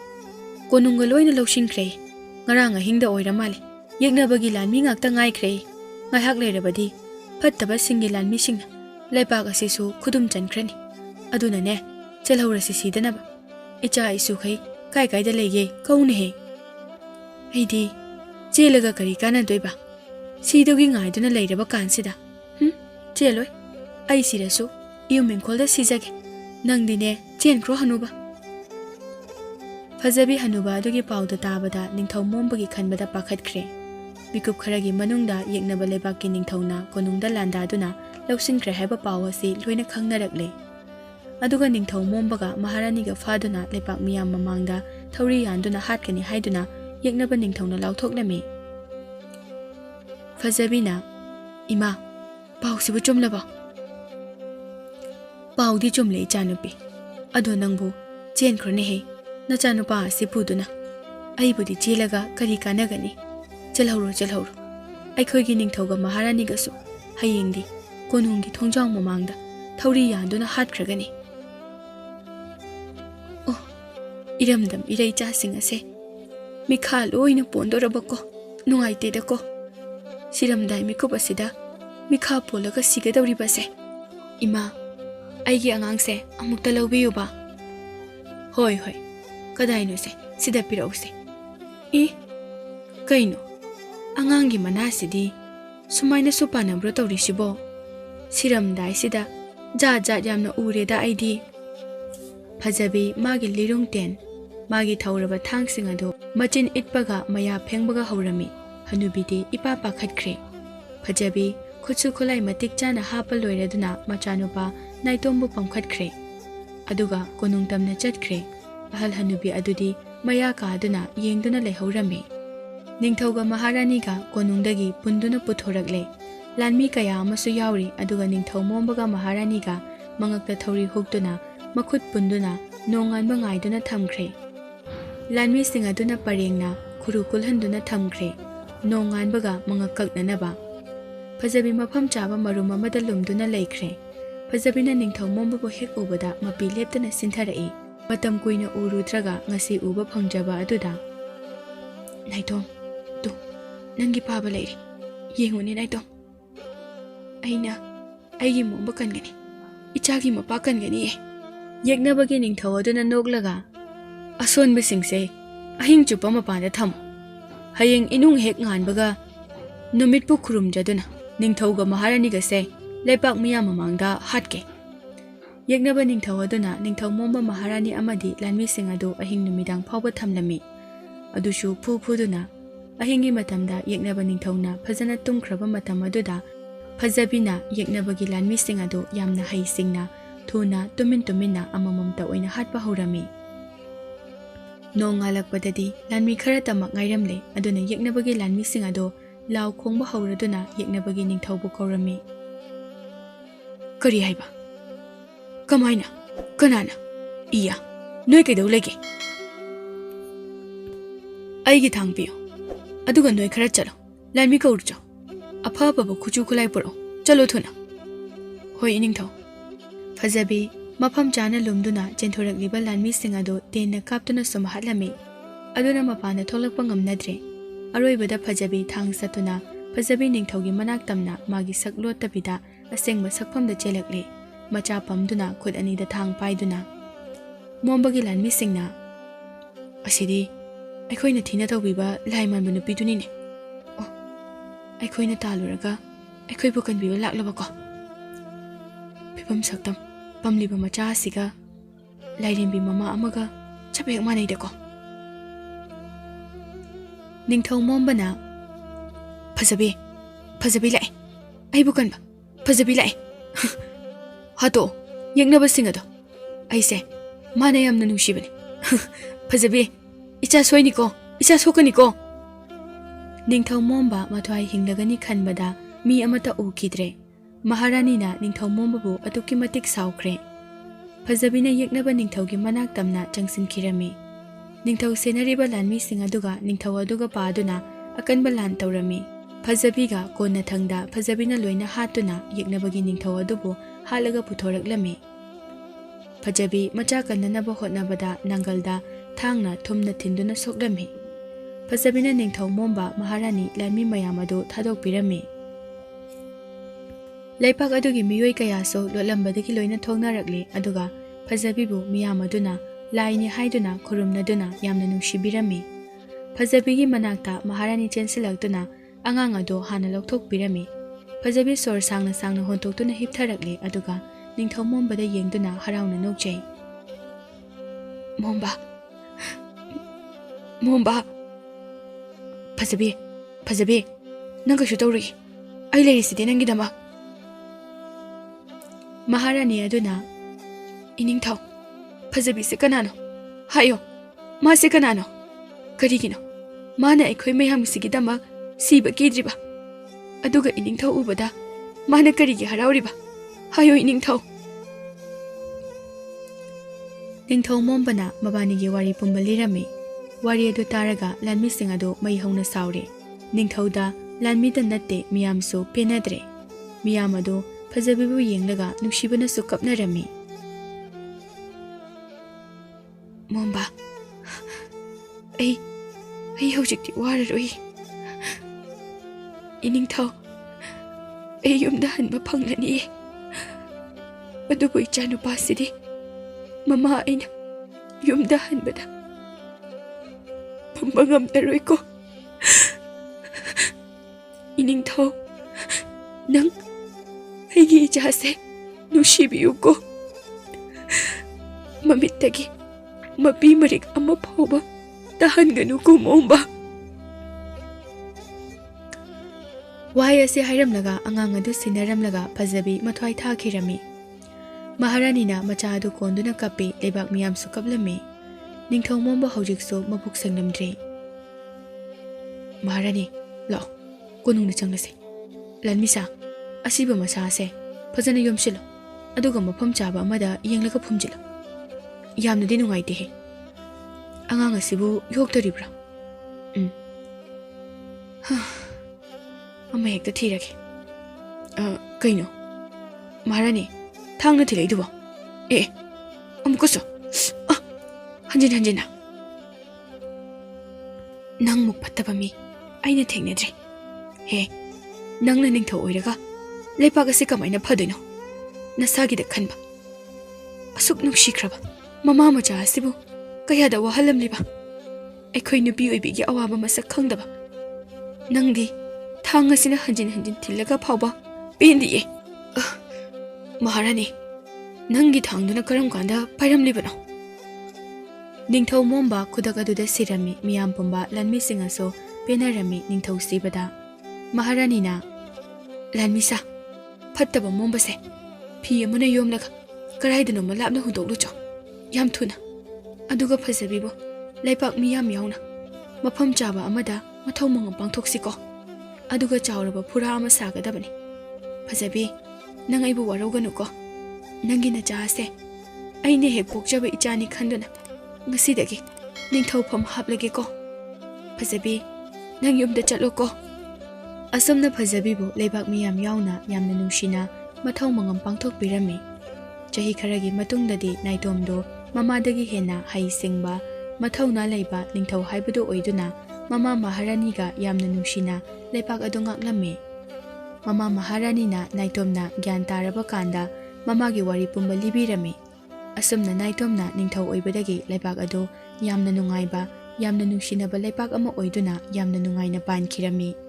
ꯀꯣꯅꯨꯡꯒ ꯂꯣꯏꯅ ꯂꯧꯁꯤꯟꯈ꯭ꯔꯦ. ꯉꯔꯥꯡ ꯑꯍꯤꯡꯗ ꯑꯣꯏꯔ ꯃꯥꯜꯂꯦ. ꯌꯦꯛꯅꯕꯒꯤ ꯂꯥꯟꯃꯤ ꯉꯥꯛꯇ ꯉꯥꯏꯈ꯭ꯔꯦ. ꯉꯥꯏꯍꯥꯛ ꯂꯩꯔꯕꯗꯤ ꯐꯠꯇꯕꯁꯤꯡꯒꯤ ꯂꯥꯟꯃꯤꯁꯤꯡꯅ ꯂꯩꯕꯥꯛ ꯑꯁꯤꯁꯨ ꯈꯨꯗꯨꯝ ꯆꯟꯈ꯭ꯔꯅꯤ. ꯑꯗꯨꯅꯅꯦ, ꯆꯦꯜꯍꯧꯔꯁꯤ ꯁꯤꯗꯅꯕ. ꯏꯆꯥ ꯏꯁꯨꯈꯩ ꯀꯥꯏ ꯀꯥꯏꯗ ꯂꯩꯒꯦ ꯀꯧꯅꯦꯍꯦ. ꯑꯩꯗꯤ ꯆꯦꯜꯂꯒ ꯀꯔꯤ ꯀꯥꯟꯅꯗꯣꯏꯕ? ꯁꯤꯗꯨꯒꯤ ꯉꯥꯏꯗꯨꯅ ꯂꯩꯔꯕ ꯀꯥꯟꯁꯤꯗ. ꯆꯦꯜꯂꯣꯏ. ꯑꯩ ꯁꯤꯔꯁꯨ ꯏꯌꯨꯝ ꯏꯪꯈꯣꯜꯗ ꯁꯤꯖꯒꯦ. ꯅꯪꯗꯤꯅꯦ ꯆꯦꯟꯈ꯭ꯔꯣ ꯍꯅꯨꯕ. ꯐꯖꯕꯤ ꯍꯅꯨꯕ ꯑꯗꯨꯒꯤ ꯄꯥꯎꯗ ꯇꯥꯕꯗ ꯅꯤꯡꯊꯧ ꯃꯣꯝꯕꯒꯤ ꯈꯟꯕꯗ ꯄꯥꯈꯠꯈ꯭ꯔꯦ. ꯃꯤꯀꯨꯞ ꯈꯔꯒꯤ ꯃꯅꯨꯡꯗ ꯌꯦꯛꯅꯕ ꯂꯩꯕꯥꯛꯀꯤ ꯅꯤꯡꯊꯧꯅ ꯀꯣꯅꯨꯡꯗ ꯂꯥꯟꯗꯥꯗꯨꯅ ꯂꯧꯁꯤꯟꯈ꯭ꯔꯦ ꯍꯥꯏꯕ ꯄꯥꯎ ꯑꯁꯤ ꯂꯣꯏꯅ ꯈꯪꯅꯔꯛꯂꯦ. ꯑꯗꯨꯒ ꯅꯤꯡꯊꯧ ꯃꯣꯝꯕꯒ ꯃꯍꯥꯔꯥꯅꯤꯒ ꯐꯥꯗꯨꯅ ꯂꯩꯕꯥꯛ ꯃꯤꯌꯥꯝ ꯃꯃꯥꯡꯗ ꯊꯧꯔꯤ ꯌꯥꯟꯗꯨꯅ ꯍꯥꯠꯀꯅꯤ ꯍꯥꯏꯗꯨꯅ ꯌꯦꯛꯅꯕ ꯅꯤꯡꯊꯧꯅ ꯂꯥꯎꯊꯣꯛꯂꯝꯃꯤ. ꯐꯖꯕꯤꯅ, ꯏꯃꯥ, ꯄꯥꯎꯁꯤꯕꯨ ꯆꯨꯝꯂꯕꯣ? ꯄꯥꯎꯗꯤ ꯆꯨꯝꯂꯦ ꯏꯆꯥꯅꯨꯄꯤ. ꯑꯗꯣ ꯅꯪꯕꯨ ꯆꯦꯟꯈ꯭ꯔꯣꯅꯦꯍꯦ, ꯅꯆꯥꯅꯨꯄꯥ ꯑꯁꯤ ꯄꯨꯗꯨꯅ. ꯑꯩꯕꯨꯗꯤ ꯆꯦꯜꯂꯒ ꯀꯔꯤ ꯀꯥꯟꯅꯒꯅꯤ? ꯆꯦꯜꯍꯧꯔꯣ ꯆꯦꯜꯍꯧꯔꯣ. ꯑꯩꯈꯣꯏꯒꯤ ꯅꯤꯡꯊꯧꯒ ꯃꯍꯥꯔꯥꯅꯤꯒꯁꯨ ꯍꯌꯦꯡꯗꯤ ꯀꯣꯅꯨꯡꯒꯤ ꯊꯣꯡꯖꯥꯎ ꯃꯃꯥꯡꯗ ꯊꯧꯔꯤ ꯌꯥꯟꯗꯨꯅ ꯍꯥꯠꯈ꯭ꯔꯒꯅꯤ. ꯑꯣ, ꯏꯔꯝꯗꯝ ꯏꯔꯩꯆꯥꯁꯤꯡ ꯑꯁꯦ ꯃꯤꯈꯥ ꯂꯣꯏꯅ ꯄꯣꯟꯗꯣꯔꯕꯀꯣ. ꯅꯨꯡꯉꯥꯏꯇꯦꯗꯀꯣ. ꯁꯤꯔꯝꯗꯥꯏ ꯃꯤꯀꯨꯞ ꯑꯁꯤꯗ ꯃꯤꯈꯥ ꯄꯣꯜꯂꯒ ꯁꯤꯒꯗꯧꯔꯤꯕꯁꯦ. ꯏꯃꯥ, ꯑꯩꯒꯤ ꯑꯉꯥꯡꯁꯦ ꯑꯃꯨꯛꯇ ꯂꯧꯕꯤꯌꯨꯕ. ꯍꯣꯏ ꯍꯣꯏ, ꯀꯗꯥꯏꯅꯣꯁꯦ, ꯁꯤꯗ ꯄꯤꯔꯛꯎꯁꯦ. ꯀꯩꯅꯣ, ꯑꯉꯥꯡꯒꯤ ꯃꯅꯥꯁꯤꯗꯤ ꯁꯨꯃꯥꯏꯅꯁꯨ ꯄꯥꯟꯅꯕ꯭ꯔꯣ ꯇꯧꯔꯤꯁꯤꯕꯣ? ꯁꯤꯔꯝꯗꯥꯏꯁꯤꯗ ꯖꯥꯠ ꯖꯥꯠ ꯌꯥꯝꯅ ꯎꯔꯦꯗ ꯑꯩꯗꯤ. ꯐꯖꯕꯤ ꯃꯥꯒꯤ ꯂꯤꯔꯨꯡꯇꯦꯟ, ꯃꯥꯒꯤ ꯊꯧꯔꯕ ꯊꯥꯡꯁꯤꯡ ꯑꯗꯨ ꯃꯆꯤꯟ ꯏꯠꯄꯒ ꯃꯌꯥ ꯐꯦꯡꯕꯒ ꯍꯧꯔꯝꯃꯤ. ꯍꯅꯨꯕꯤꯗꯤ ꯏꯄꯥ ꯄꯥꯈꯠꯈ꯭ꯔꯦ. ꯐꯖꯕꯤ ꯈꯨꯠꯁꯨ ꯈꯨꯠꯂꯥꯏ ꯃꯇꯤꯛ ꯆꯥꯅ ꯍꯥꯞꯄ ꯂꯣꯏꯔꯗꯨꯅ ꯃꯆꯥꯅꯨꯄꯥ ꯅꯥꯏꯇꯣꯝꯕꯨ ꯄꯝꯈꯠꯈ꯭ꯔꯦ. ꯑꯗꯨꯒ ꯀꯣꯅꯨꯡ ꯇꯝꯅ ꯆꯠꯈ꯭ꯔꯦ. ꯑꯍꯜ ꯍꯅꯨꯕꯤ ꯑꯗꯨꯗꯤ ꯃꯌꯥ ꯀꯥꯗꯨꯅ ꯌꯦꯡꯗꯨꯅ ꯂꯩꯍꯧꯔꯝꯃꯤ. ꯅꯤꯡꯊꯧꯒ ꯃꯍꯥꯔꯥꯅꯤꯒ ꯀꯣꯅꯨꯡꯗꯒꯤ ꯄꯨꯟꯗꯨꯅ ꯄꯨꯊꯣꯔꯛꯂꯦ. ꯂꯥꯟꯃꯤ ꯀꯌా ꯑꯃꯁꯨ ꯌꯥꯎꯔꯤ. ꯑꯗꯨꯒ ꯅꯤꯡꯊꯧ ꯃꯣꯝꯕꯒ ꯃꯍꯥꯔꯥꯅꯤꯒ ꯃꯉꯛꯇ ꯊꯧꯔꯤ ꯍꯨꯛꯇꯨꯅ ꯃꯈꯨꯠ ꯄꯨꯟꯗꯨꯅ ꯅꯣꯡꯉꯥꯟꯕ ꯉꯥꯏꯗꯨꯅ ꯊꯝꯈ꯭ꯔꯦ. ꯂꯥꯟꯃꯤꯁꯤꯡ ꯑꯗꯨꯅ ꯄꯔꯦꯡꯅ ꯈꯨꯔꯨ ꯀꯨꯜꯍꯟꯗꯨꯅ ꯊꯝꯈ꯭ꯔꯦ, ꯅꯣꯡꯉꯥꯟꯕꯒ ꯃꯉꯛ ꯀꯛꯅꯅꯕ. ꯐꯖꯕꯤ ꯃꯐꯝ ꯆꯥꯕ ꯃꯔꯨꯝ ꯑꯃꯗ ꯂꯨꯝꯗꯨꯅ ꯂꯩꯈ꯭ꯔꯦ. ꯐꯖꯕꯤꯅ ꯅꯤꯡꯊꯧ ꯃꯣꯝꯕꯕꯨ ꯍꯦꯛ ꯎꯕꯗ ꯃꯄꯤ ꯂꯦꯞꯇꯅ ꯁꯤꯟꯊꯔꯛꯏ. ꯃꯇꯝ ꯀꯨꯏꯅ ꯎꯔꯨꯗ꯭ꯔꯒ ꯉꯁꯤ ꯎꯕ ꯐꯪꯖꯕ ꯑꯗꯨꯗ, ꯅꯥꯏꯇꯣꯝ, ꯇꯨ, ꯅꯪꯒꯤ ꯄꯥꯕ ꯂꯩꯔꯤ. ꯌꯦꯡꯉꯨꯅꯦ ꯅꯥꯏꯇꯣꯝ. ꯑꯩꯅ ꯑꯩꯒꯤ ꯃꯣꯝꯕ ꯀꯟꯒꯅꯤ, ꯏꯆꯥꯒꯤ ꯃꯄꯥ ꯀꯟꯒꯅꯤꯌꯦ. ꯌꯦꯛꯅꯕꯒꯤ ꯅꯤꯡꯊꯧ ꯑꯗꯨꯅ ꯅꯣꯛꯂꯒ, ꯑꯁꯣꯟꯕꯁꯤꯡꯁꯦ ꯑꯍꯤꯡ ꯆꯨꯞꯄ ꯃꯄꯥꯟꯗ ꯊꯝꯃꯨ. ꯍꯌꯦꯡ ꯏꯅꯨꯡ ꯍꯦꯛ ꯉꯥꯟꯕꯒ ꯅꯨꯃꯤꯠꯄꯨ ꯈꯨꯔꯨꯝꯖꯗꯨꯅ ꯅꯤꯡꯊꯧꯒ ꯃꯍꯥꯔꯥꯅꯤꯒꯁꯦ ꯂꯩꯕꯥꯛ ꯃꯤꯌꯥꯝ ꯃꯃꯥꯡꯗ ꯍꯥꯠꯀꯦ. ꯌꯦꯛꯅꯕ ꯅꯤꯡꯊꯧ ꯑꯗꯨꯅ ꯅꯤꯡꯊꯧ ꯃꯣꯝꯕ ꯃꯍꯥꯔꯥꯅꯤ ꯑꯃꯗꯤ ꯂꯥꯟꯃꯤꯁꯤꯡ ꯑꯗꯨ ꯑꯍꯤꯡ ꯅꯨꯃꯤꯗꯥꯡ ꯐꯥꯎꯕ ꯊꯝꯂꯝꯃꯤ. ꯑꯗꯨꯁꯨ ꯐꯨ ꯐꯨꯗꯨꯅ. ꯑꯍꯤꯡꯒꯤ ꯃꯇꯝꯗ ꯌꯦꯛꯅꯕ ꯅꯤꯡꯊꯧꯅ ꯐꯖꯅ ꯇꯨꯝꯈ꯭ꯔꯕ ꯃꯇꯝ ꯑꯗꯨꯗ ꯐꯖꯕꯤꯅ ꯌꯦꯛꯅꯕꯒꯤ ꯂꯥꯟꯃꯤꯁꯤꯡ ꯑꯗꯨ ꯌꯥꯝꯅ ꯍꯩꯁꯤꯡꯅ ꯊꯨꯅ ꯇꯨꯃꯤꯟꯅ ꯑꯃꯃꯝꯇ ꯑꯣꯏꯅ ꯍꯥꯠꯄ ꯍꯧꯔꯝꯃꯤ. ꯅꯣꯡꯉꯥꯜꯂꯛꯄꯗꯗꯤ ꯂꯥꯟꯃꯤ ꯈꯔꯇꯃꯛ ꯉꯥꯏꯔꯝꯂꯦ. ꯑꯗꯨꯅ ꯌꯦꯛꯅꯕꯒꯤ ꯂꯥꯟꯃꯤꯁꯤꯡ ꯑꯗꯨ ꯂꯥꯎ ꯈꯣꯡꯕ ꯍꯧꯔꯗꯨꯅ ꯌꯦꯛꯅꯕꯒꯤ ꯅꯤꯡꯊꯧꯕꯨ ꯀꯧꯔꯝꯃꯤ. ꯀꯔꯤ ꯍꯥꯏꯕ? ꯀꯃꯥꯏꯅ? ꯀꯅꯥꯅ? Iya, noi kaidau lege. Aigi thang piyo. Aduga noi khara chalo. Lanmi ka urjo. Apha baba khuchu khulai poro. Chalo thuna. Hoi ining thau. Fajabi mafam chana lumduna chentorak liba lanmi singado tenna kaptuna somhatlami. Aduna mapana tholakpa ngamnadre. Aroibada fajabi thang satuna fajabi ningthaugi manak tamna magi saklot tabida asengba sakpamda chelakle. Macha pamduna khud anida thang paiduna. Mombagi lanmi singna asidi ꯑꯩꯈꯣꯏꯅ ꯊꯤꯅ ꯇꯧꯕꯤꯕ ꯂꯥꯏ ꯃꯥꯟꯕ ꯅꯨꯄꯤꯗꯨꯅꯤꯅꯦ ꯑꯣ ꯑꯩꯈꯣꯏꯅ ꯇꯥꯜꯂꯨꯔꯒ ꯑꯩꯈꯣꯏꯕꯨ ꯀꯟꯕꯤꯕ ꯂꯥꯛꯂꯕꯀꯣ ꯐꯤꯕꯝ ꯁꯛꯇꯝ ꯄꯝꯂꯤꯕ ꯃꯆꯥ ꯑꯁꯤꯒ ꯂꯥꯏꯔꯦꯝꯕꯤ ꯃꯃꯥ ꯑꯃꯒ ꯆꯞ ꯍꯦꯛ ꯃꯥꯟꯅꯩꯗꯀꯣ ꯅꯤꯡꯊꯧ ꯃꯣꯝꯕꯅ ꯐꯖꯕꯤ ꯐꯖꯕꯤ ꯂꯥꯛꯑꯦ ꯑꯩꯕꯨ ꯀꯟꯕ ꯐꯖꯕꯤ ꯂꯥꯛꯑꯦ ꯍꯥꯠꯇꯣꯛꯑꯣ ꯌꯦꯛꯅꯕꯁꯤꯡ ꯑꯗꯣ ꯑꯩꯁꯦ ꯃꯥꯅ ꯌꯥꯝꯅ ꯅꯨꯡꯁꯤꯕꯅꯤ ꯐꯖꯕꯤ Icha soiniko, icha sokaniko. Ningthau momba mathwai hinglagani khanbada mi amata ukidre. Maharani na ningthau momba bu atukki matik saukhre. Fajabina yeknaba ningthaugi manak tamna changsin khirami. Ningthau senariba lanmi sing aduga ningthau aduga paaduna akanba lan tawrami. Fajabiga konna thangda fajabina loina hatuna yeknabagi ningthau adubu halaga puthoraklami. Fajabi macha kannanaba hotnabada nangalda thangna thumna thinduna soklami. Fajabina ningthau momba Maharani lanmi mayam adu thadok pirami. Laipak adugi miyoi kaya so lotlambadagi loina thongnarakle aduga Fajabibu miyam aduna laini haiduna khurumnaduna yamna nungshibirami. Fajabigi manakta Maharani chensilaktuna angang adu hana lokthok pirami. Fajabi sor sangna sangna hontoktuna hiptharakle aduga ningthau mombada yengduna harauna nokjai. Momba Momba Fajabi Fajabi nang kashu tawri ai lerisidi nangidama Maharani aduna iningthau Fajabi se kanano hayo ma se kanano karigino mana aikhoi mayam sigidama siba kidriba aduga iningthau ubada mana karigi harauriba hayo iningthau Ningthau mombana mabanigi wari pumba lirami wari adu taraga lanmi sing adu mai hauna saure ningthauda lanmi da natte miyam so penadre miyam adu Fajabibu yenglaga nushibana su kapnarami Momba ai hojikti wararoi iningthau ai yumda hanba phanglani adubu ichanu pasidi Mama aina yumda hanbada pambagam taroiko iningthau nang aigi ijase nushibiyuko mamittagi mapi marik amma phauba tahanganu ko momba wai ase hairamlaga angang adu sinaramlaga Fajabi mathwai thakirami Maharani na macha adu konduna kape lebak miyam su kablami ningthau momba hojik so mabuk sangnamdre Maharani lo konung na changlase lanmisa asiba masa se phajana yomsilo aduga mafam chaba amada yenglaga phumjilo yamna di nungaite he angang asibu yoktaribra amma hekta thirage kaino Maharani Thangna thilai dubo amkuso hanjina nang muk pattaba mi aina thengnadre he nangna ningthau oiraga leipak ase kamaina phadoino nasagi da khanba asuk nungshikhraba mama macha asibu kaya da wahalamliba aikhoi nupi oibigi awaba masak khangdaba nangdi thang asina hanjin thillaga phawba pendiye Maharani nangi thangduna karam kanda pairamlibano Ningthau momba khudak aduda sirami miyam pumba lanmi singaso penarami ningthau sibada Maharani na lanmisa phattaba momba se phi amuna yomlaga karaidano malapna hudoklucho yam thuna aduga Fajabibo laipak miyam yauna mafam chaba amada mathau mangam pangthoksiko aduga chawraba phura ama sagadabani Fajabi nang aibu warauganuko nangi na jase ꯑꯩꯅ ꯍꯦꯛ ꯄꯣꯛꯆꯕ ꯏꯆꯥꯅꯤ ꯈꯟꯗꯨꯅ ꯉꯁꯤꯗꯒꯤ ꯅꯤꯡꯊꯧꯐꯝ ꯍꯥꯞꯂꯒꯦꯀꯣ꯫ ꯐꯖꯕꯤ, ꯅꯪ ꯌꯨꯝꯗ ꯆꯠꯂꯣꯀꯣ꯫ ꯑꯁꯨꯝꯅ ꯐꯖꯕꯤꯕꯨ ꯂꯩꯕꯥꯛ ꯃꯤꯌꯥꯝ ꯌꯥꯎꯅ ꯌꯥꯝꯅ ꯅꯨꯡꯁꯤꯅ ꯃꯊꯧ ꯃꯉꯝ ꯄꯥꯡꯊꯣꯛꯄꯤꯔꯝꯃꯤ꯫ ꯆꯍꯤ ꯈꯔꯒꯤ ꯃꯇꯨꯡꯗꯗꯤ ꯅꯥꯏꯇꯣꯝꯗꯣ ꯃꯃꯥꯗꯒꯤ ꯍꯦꯟꯅ ꯍꯩꯁꯤꯡꯕ, ꯃꯊꯧꯅꯥ ꯂꯩꯕ ꯅꯤꯡꯊꯧ ꯍꯥꯏꯕꯗꯨ ꯑꯣꯏꯗꯨꯅ ꯃꯃꯥ ꯃꯍꯥꯔꯥꯅꯤꯒ ꯌꯥꯝꯅ ꯅꯨꯡꯁꯤꯅ ꯂꯩꯕꯥꯛ ꯑꯗꯨ ꯉꯥꯛꯂꯝꯃꯤ꯫ ꯃꯃꯥ ꯃꯍꯥꯔꯥꯅꯤꯅ ꯅꯥꯏꯇꯣꯝꯅ ꯒ꯭ꯌꯥꯟ ꯇꯥꯔꯕ ꯀꯥꯟꯗ ꯃꯃꯥꯒꯤ ꯋꯥꯔꯤ ꯄꯨꯝꯕ ꯂꯤꯕꯤꯔꯝꯃꯤ꯫ ꯑꯁꯨꯝꯅ ꯅꯥꯏꯇꯣꯝꯅ ꯅꯤꯡꯊꯧ ꯑꯣꯏꯕꯗꯒꯤ ꯂꯩꯕꯥꯛ ꯑꯗꯨ ꯌꯥꯝꯅ ꯅꯨꯡꯉꯥꯏꯕ, ꯌꯥꯝꯅ ꯅꯨꯡꯁꯤꯅꯕ ꯂꯩꯕꯥꯛ ꯑꯃ ꯑꯣꯏꯗꯨꯅ ꯌꯥꯝꯅ ꯅꯨꯡꯉꯥꯏꯅ ꯄꯥꯟꯈꯤꯔꯝꯃꯤ꯫